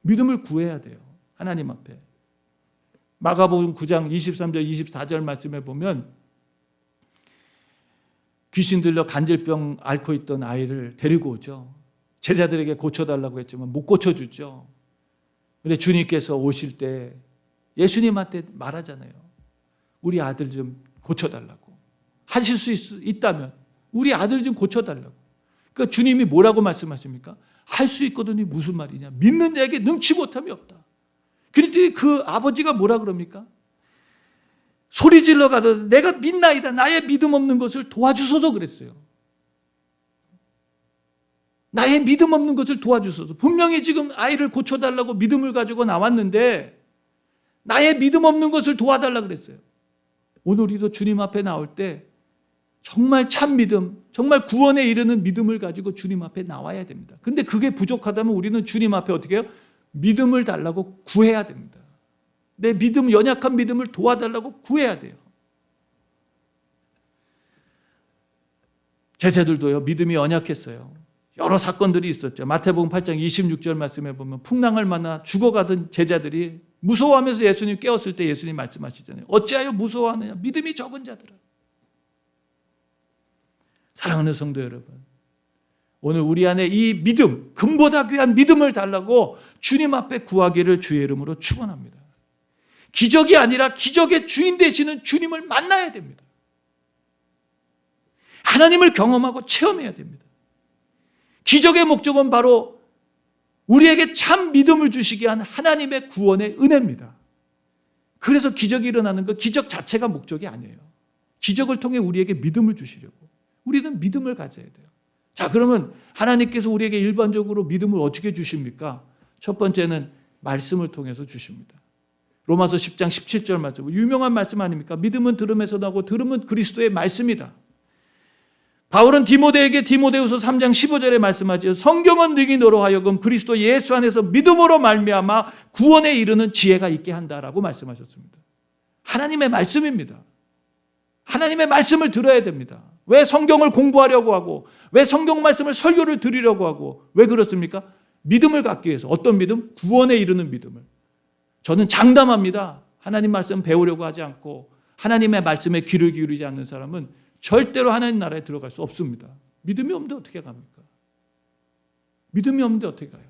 믿음을 구해야 돼요. 하나님 앞에. 마가복음 9장 23절 24절 말씀에 보면 귀신 들려 간질병 앓고 있던 아이를 데리고 오죠. 제자들에게 고쳐달라고 했지만 못 고쳐주죠. 그런데 주님께서 오실 때 예수님한테 말하잖아요. 우리 아들 좀 고쳐달라고. 하실 수 있다면 우리 아들 좀 고쳐달라고. 그러니까 주님이 뭐라고 말씀하십니까? 할 수 있거든요. 무슨 말이냐? 믿는 자에게 능치 못함이 없다. 그랬더니 그 아버지가 뭐라 그럽니까? 소리 질러 가도 내가 믿나이다. 나의 믿음 없는 것을 도와주소서 그랬어요. 나의 믿음 없는 것을 도와주소서. 분명히 지금 아이를 고쳐달라고 믿음을 가지고 나왔는데 나의 믿음 없는 것을 도와달라고 그랬어요. 오늘 우리도 주님 앞에 나올 때 정말 참 믿음, 정말 구원에 이르는 믿음을 가지고 주님 앞에 나와야 됩니다. 근데 그게 부족하다면 우리는 주님 앞에 어떻게 해요? 믿음을 달라고 구해야 됩니다. 내 믿음, 연약한 믿음을 도와달라고 구해야 돼요. 제자들도요, 믿음이 연약했어요. 여러 사건들이 있었죠. 마태복음 8장 26절 말씀에 보면 풍랑을 만나 죽어가던 제자들이 무서워하면서 예수님 깨웠을 때 예수님 말씀하시잖아요. 어찌하여 무서워하느냐? 믿음이 적은 자들아. 사랑하는 성도 여러분, 오늘 우리 안에 이 믿음, 금보다 귀한 믿음을 달라고 주님 앞에 구하기를 주의 이름으로 축원합니다. 기적이 아니라 기적의 주인 되시는 주님을 만나야 됩니다. 하나님을 경험하고 체험해야 됩니다. 기적의 목적은 바로 우리에게 참 믿음을 주시게 한 하나님의 구원의 은혜입니다. 그래서 기적이 일어나는 것, 기적 자체가 목적이 아니에요. 기적을 통해 우리에게 믿음을 주시려고, 우리는 믿음을 가져야 돼요. 자, 그러면 하나님께서 우리에게 일반적으로 믿음을 어떻게 주십니까? 첫 번째는 말씀을 통해서 주십니다. 로마서 10장 17절 말씀, 유명한 말씀 아닙니까? 믿음은 들음에서 나고 들음은 그리스도의 말씀이다. 바울은 디모데에게 디모데후서 3장 15절에 말씀하죠. 성경은 너희 너로 하여금 그리스도 예수 안에서 믿음으로 말미암아 구원에 이르는 지혜가 있게 한다라고 말씀하셨습니다. 하나님의 말씀입니다. 하나님의 말씀을 들어야 됩니다. 왜 성경을 공부하려고 하고, 왜 성경 말씀을 설교를 드리려고 하고, 왜 그렇습니까? 믿음을 갖기 위해서. 어떤 믿음? 구원에 이르는 믿음을. 저는 장담합니다. 하나님 말씀 배우려고 하지 않고 하나님의 말씀에 귀를 기울이지 않는 사람은 절대로 하나님 나라에 들어갈 수 없습니다. 믿음이 없는데 어떻게 갑니까? 믿음이 없는데 어떻게 가요?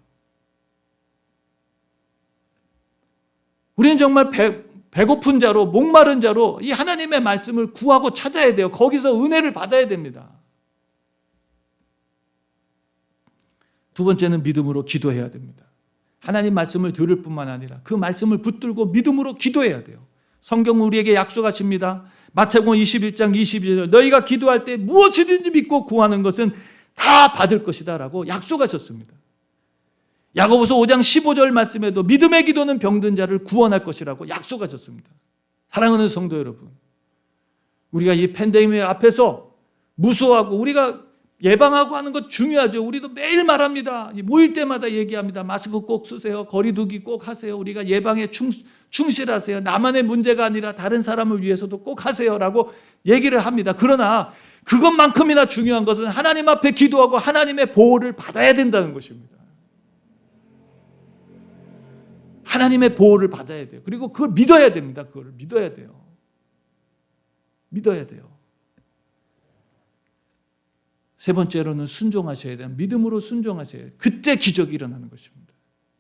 우리는 정말 배고픈 자로, 목마른 자로 이 하나님의 말씀을 구하고 찾아야 돼요. 거기서 은혜를 받아야 됩니다. 두 번째는 믿음으로 기도해야 됩니다. 하나님 말씀을 들을 뿐만 아니라 그 말씀을 붙들고 믿음으로 기도해야 돼요. 성경은 우리에게 약속하십니다. 마태복음 21장 22절, 너희가 기도할 때 무엇이든지 믿고 구하는 것은 다 받을 것이다 라고 약속하셨습니다. 야고보서 5장 15절 말씀에도 믿음의 기도는 병든 자를 구원할 것이라고 약속하셨습니다. 사랑하는 성도 여러분, 우리가 이 팬데믹 앞에서 무서워하고 우리가 예방하고 하는 것 중요하죠. 우리도 매일 말합니다. 모일 때마다 얘기합니다. 마스크 꼭 쓰세요. 거리 두기 꼭 하세요. 우리가 예방에 충실하세요. 나만의 문제가 아니라 다른 사람을 위해서도 꼭 하세요라고 얘기를 합니다. 그러나 그것만큼이나 중요한 것은 하나님 앞에 기도하고 하나님의 보호를 받아야 된다는 것입니다. 하나님의 보호를 받아야 돼요. 그리고 그걸 믿어야 됩니다. 그걸 믿어야 돼요. 믿어야 돼요. 세 번째로는 순종하셔야 돼요. 믿음으로 순종하셔야 돼요. 그때 기적이 일어나는 것입니다.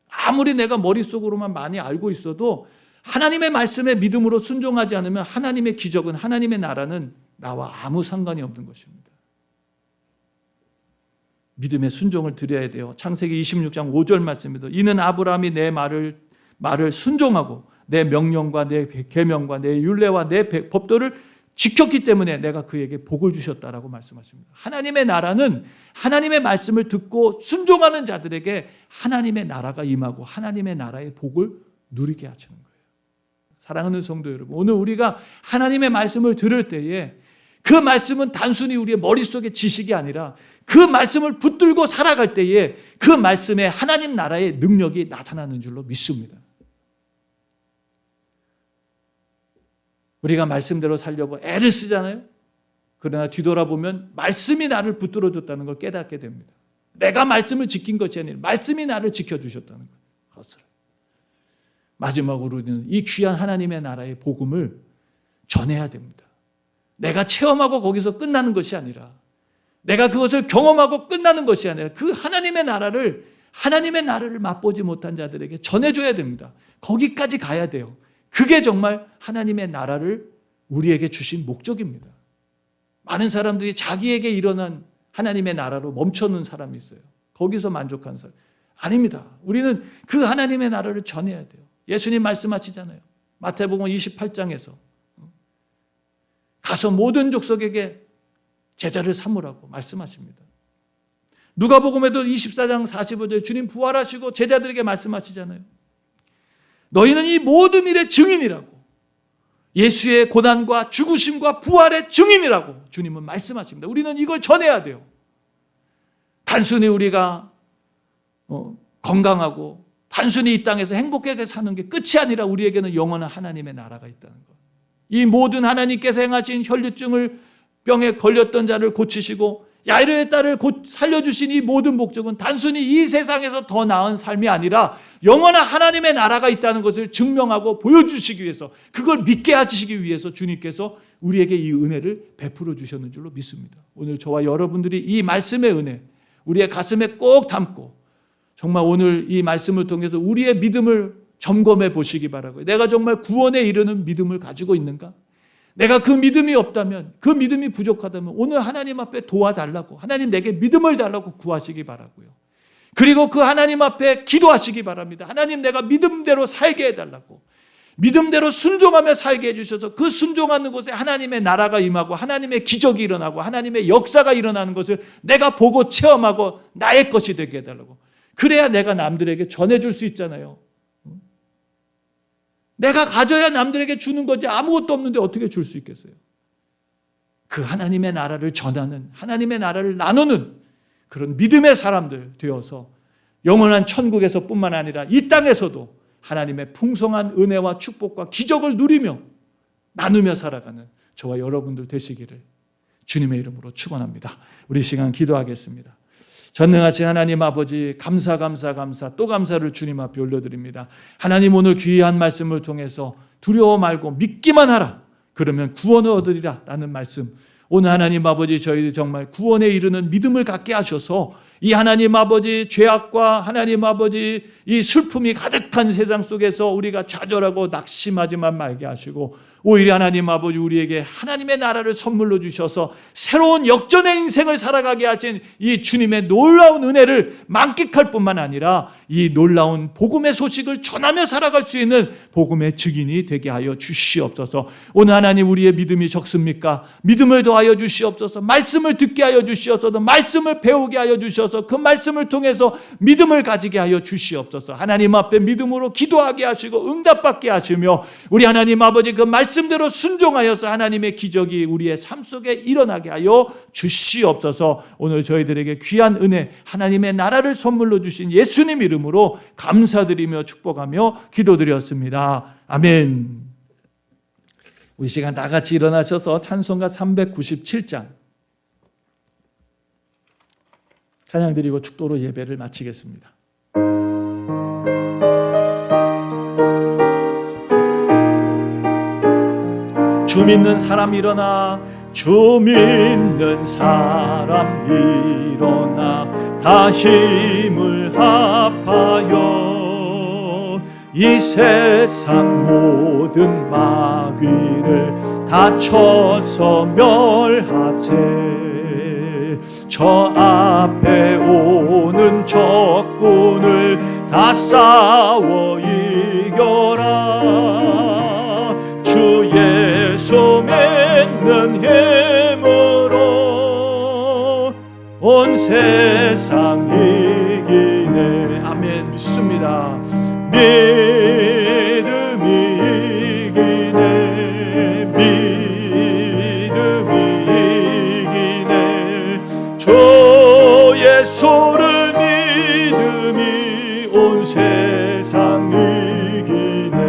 아무리 내가 머릿속으로만 많이 알고 있어도 하나님의 말씀에 믿음으로 순종하지 않으면 하나님의 기적은, 하나님의 나라는 나와 아무 상관이 없는 것입니다. 믿음의 순종을 드려야 돼요. 창세기 26장 5절 말씀입니다. 이는 아브라함이 내 말을 순종하고 내 명령과 내 계명과 내 율례와 내 법도를 지켰기 때문에 내가 그에게 복을 주셨다라고 말씀하십니다. 하나님의 나라는 하나님의 말씀을 듣고 순종하는 자들에게 하나님의 나라가 임하고 하나님의 나라의 복을 누리게 하시는 거예요. 사랑하는 성도 여러분, 오늘 우리가 하나님의 말씀을 들을 때에 그 말씀은 단순히 우리의 머릿속의 지식이 아니라 그 말씀을 붙들고 살아갈 때에 그 말씀에 하나님 나라의 능력이 나타나는 줄로 믿습니다. 우리가 말씀대로 살려고 애를 쓰잖아요. 그러나 뒤돌아보면 말씀이 나를 붙들어줬다는 걸 깨닫게 됩니다. 내가 말씀을 지킨 것이 아니라 말씀이 나를 지켜주셨다는 것을. 마지막으로는 이 귀한 하나님의 나라의 복음을 전해야 됩니다. 내가 체험하고 거기서 끝나는 것이 아니라, 내가 그것을 경험하고 끝나는 것이 아니라 그 하나님의 나라를 맛보지 못한 자들에게 전해줘야 됩니다. 거기까지 가야 돼요. 그게 정말 하나님의 나라를 우리에게 주신 목적입니다. 많은 사람들이 자기에게 일어난 하나님의 나라로 멈춰놓은 사람이 있어요. 거기서 만족한 사람. 아닙니다. 우리는 그 하나님의 나라를 전해야 돼요. 예수님 말씀하시잖아요. 마태복음 28장에서 가서 모든 족속에게 제자를 삼으라고 말씀하십니다. 누가복음에도 24장 45절 주님 부활하시고 제자들에게 말씀하시잖아요. 너희는 이 모든 일의 증인이라고, 예수의 고난과 죽으심과 부활의 증인이라고 주님은 말씀하십니다. 우리는 이걸 전해야 돼요. 단순히 우리가 건강하고 단순히 이 땅에서 행복하게 사는 게 끝이 아니라 우리에게는 영원한 하나님의 나라가 있다는 것. 이 모든 하나님께서 행하신 혈류증을 병에 걸렸던 자를 고치시고 야이로의 딸을 살려주신 이 모든 목적은 단순히 이 세상에서 더 나은 삶이 아니라 영원한 하나님의 나라가 있다는 것을 증명하고 보여주시기 위해서, 그걸 믿게 하시기 위해서 주님께서 우리에게 이 은혜를 베풀어 주셨는 줄로 믿습니다. 오늘 저와 여러분들이 이 말씀의 은혜 우리의 가슴에 꼭 담고 정말 오늘 이 말씀을 통해서 우리의 믿음을 점검해 보시기 바라고요. 내가 정말 구원에 이르는 믿음을 가지고 있는가? 내가 그 믿음이 없다면, 그 믿음이 부족하다면 오늘 하나님 앞에 도와달라고, 하나님 내게 믿음을 달라고 구하시기 바라고요. 그리고 그 하나님 앞에 기도하시기 바랍니다. 하나님 내가 믿음대로 살게 해달라고. 믿음대로 순종하며 살게 해주셔서 그 순종하는 곳에 하나님의 나라가 임하고 하나님의 기적이 일어나고 하나님의 역사가 일어나는 것을 내가 보고 체험하고 나의 것이 되게 해달라고. 그래야 내가 남들에게 전해줄 수 있잖아요. 내가 가져야 남들에게 주는 거지 아무것도 없는데 어떻게 줄 수 있겠어요? 그 하나님의 나라를 전하는, 하나님의 나라를 나누는 그런 믿음의 사람들 되어서 영원한 천국에서 뿐만 아니라 이 땅에서도 하나님의 풍성한 은혜와 축복과 기적을 누리며 나누며 살아가는 저와 여러분들 되시기를 주님의 이름으로 축원합니다. 우리 시간 기도하겠습니다. 전능하신 하나님 아버지, 감사 또 감사를 주님 앞에 올려드립니다. 하나님, 오늘 귀한 말씀을 통해서 두려워 말고 믿기만 하라, 그러면 구원을 얻으리라 라는 말씀, 오늘 하나님 아버지 저희들 정말 구원에 이르는 믿음을 갖게 하셔서 이 하나님 아버지 죄악과 하나님 아버지 이 슬픔이 가득한 세상 속에서 우리가 좌절하고 낙심하지만 말게 하시고, 오히려 하나님 아버지 우리에게 하나님의 나라를 선물로 주셔서 새로운 역전의 인생을 살아가게 하신 이 주님의 놀라운 은혜를 만끽할 뿐만 아니라 이 놀라운 복음의 소식을 전하며 살아갈 수 있는 복음의 증인이 되게 하여 주시옵소서. 오늘 하나님, 우리의 믿음이 적습니까? 믿음을 더하여 주시옵소서. 말씀을 듣게 하여 주시옵소서. 말씀을 배우게 하여 주셔서 그 말씀을 통해서 믿음을 가지게 하여 주시옵소서. 하나님 앞에 믿음으로 기도하게 하시고 응답받게 하시며, 우리 하나님 아버지 그 말씀대로 순종하여서 하나님의 기적이 우리의 삶 속에 일어나게 하여 주시옵소서. 오늘 저희들에게 귀한 은혜, 하나님의 나라를 선물로 주신 예수님 이름으로 감사드리며 축복하며 기도드렸습니다. 아멘. 우리 시간 다 같이 일어나셔서 찬송가 397장 찬양드리고 축도로 예배를 마치겠습니다. 주 믿는 사람 일어나, 주 믿는 사람 일어나, 다 힘을 합하여 이 세상 모든 마귀를 다 쳐서 멸하세. 저 앞에 오는 적군을 다 싸워 이겨라. 주 예수 믿는 힘으로 온 세상 이기네. 아멘. 믿습니다. 믿음이 이기네. 믿음이 이기네. 주 예수를 믿음이 온 세상 이기네.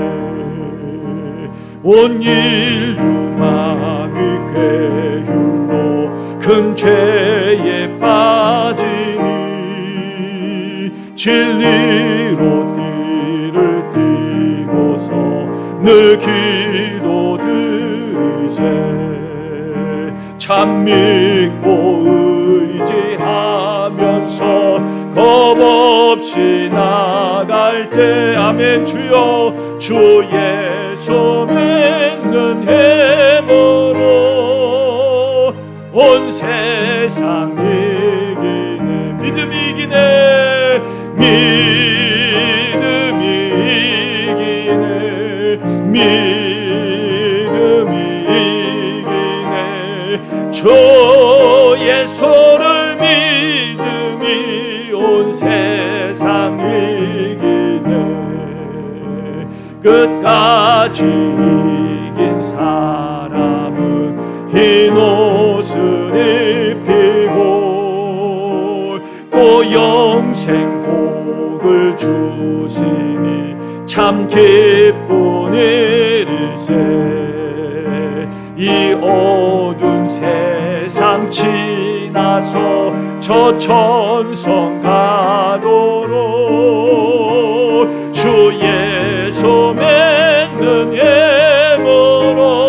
온 인류 마귀 괴율로 큰 죄에 빠지니 진리로 띠를 띠고서 늘 기도드리세. 참 믿고 의지하면서 겁없이 나갈 때 아멘. 주여 주 예수 믿는 힘으로 온 세상 이기네. 믿음이 이기네. 믿음이 이기네. 믿음이 이기네. 주 예수를 믿음이 온 세상 이기네. 끝까지 이긴 사람은 흰 옷을 입히고 또 영생 복을 주시니 참 기쁜 일일세. 이 어두운 세상 지나서 저 천성 가도록 주 예수 믿는 힘으로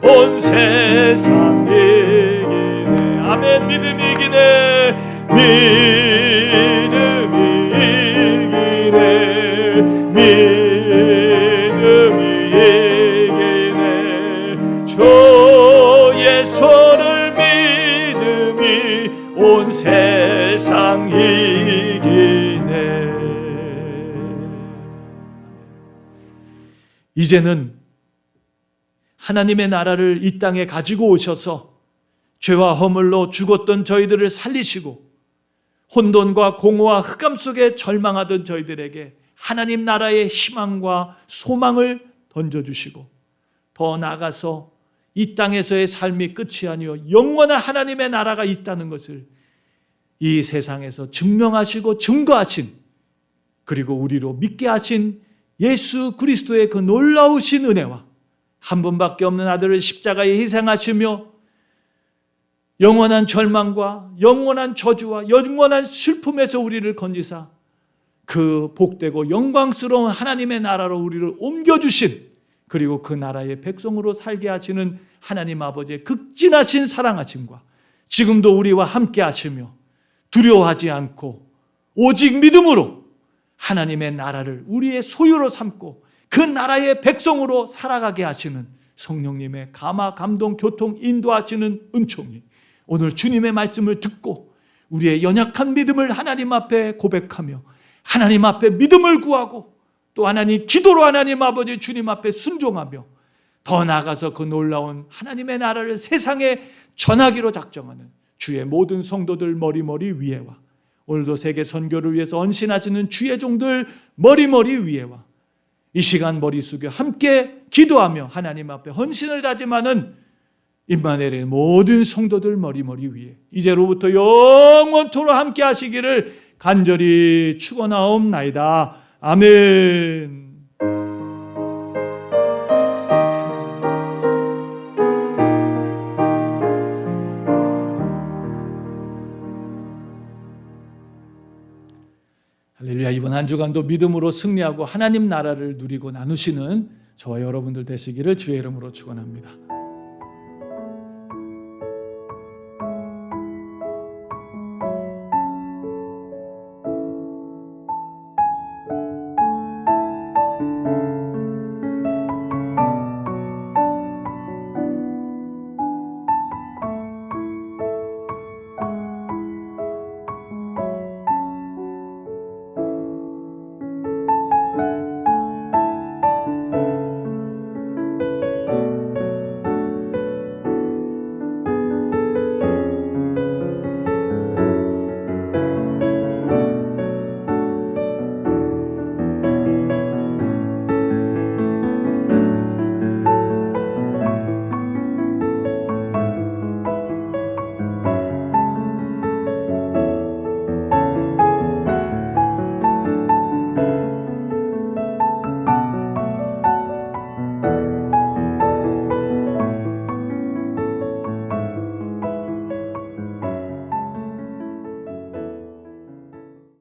온 세상 이기네. 아멘. 믿음이 이기네. 믿음이 이기네. 믿음이 이기네. 주 예수를 믿음이 온 세상 이기네. 이제는 하나님의 나라를 이 땅에 가지고 오셔서 죄와 허물로 죽었던 저희들을 살리시고 혼돈과 공허와 흑암 속에 절망하던 저희들에게 하나님 나라의 희망과 소망을 던져주시고 더 나아가서 이 땅에서의 삶이 끝이 아니요 영원한 하나님의 나라가 있다는 것을 이 세상에서 증명하시고 증거하신, 그리고 우리로 믿게 하신 예수 그리스도의 그 놀라우신 은혜와 한 분밖에 없는 아들을 십자가에 희생하시며 영원한 절망과 영원한 저주와 영원한 슬픔에서 우리를 건지사 그 복되고 영광스러운 하나님의 나라로 우리를 옮겨주신, 그리고 그 나라의 백성으로 살게 하시는 하나님 아버지의 극진하신 사랑하심과 지금도 우리와 함께 하시며 두려워하지 않고 오직 믿음으로 하나님의 나라를 우리의 소유로 삼고 그 나라의 백성으로 살아가게 하시는 성령님의 감화, 감동, 교통, 인도하시는 은총이 오늘 주님의 말씀을 듣고 우리의 연약한 믿음을 하나님 앞에 고백하며 하나님 앞에 믿음을 구하고 또 하나님 기도로 하나님 아버지 주님 앞에 순종하며 더 나아가서 그 놀라운 하나님의 나라를 세상에 전하기로 작정하는 주의 모든 성도들 머리머리 위에와 오늘도 세계 선교를 위해서 헌신하시는 주의 종들 머리머리 위에와 이 시간 머리 숙여 함께 기도하며 하나님 앞에 헌신을 다짐하는 임마누엘의 모든 성도들 머리머리 위에 이제로부터 영원토록 함께 하시기를 간절히 축원하옵나이다. 아멘. 할렐루야. 이번 한 주간도 믿음으로 승리하고 하나님 나라를 누리고 나누시는 저와 여러분들 되시기를 주의 이름으로 축원합니다.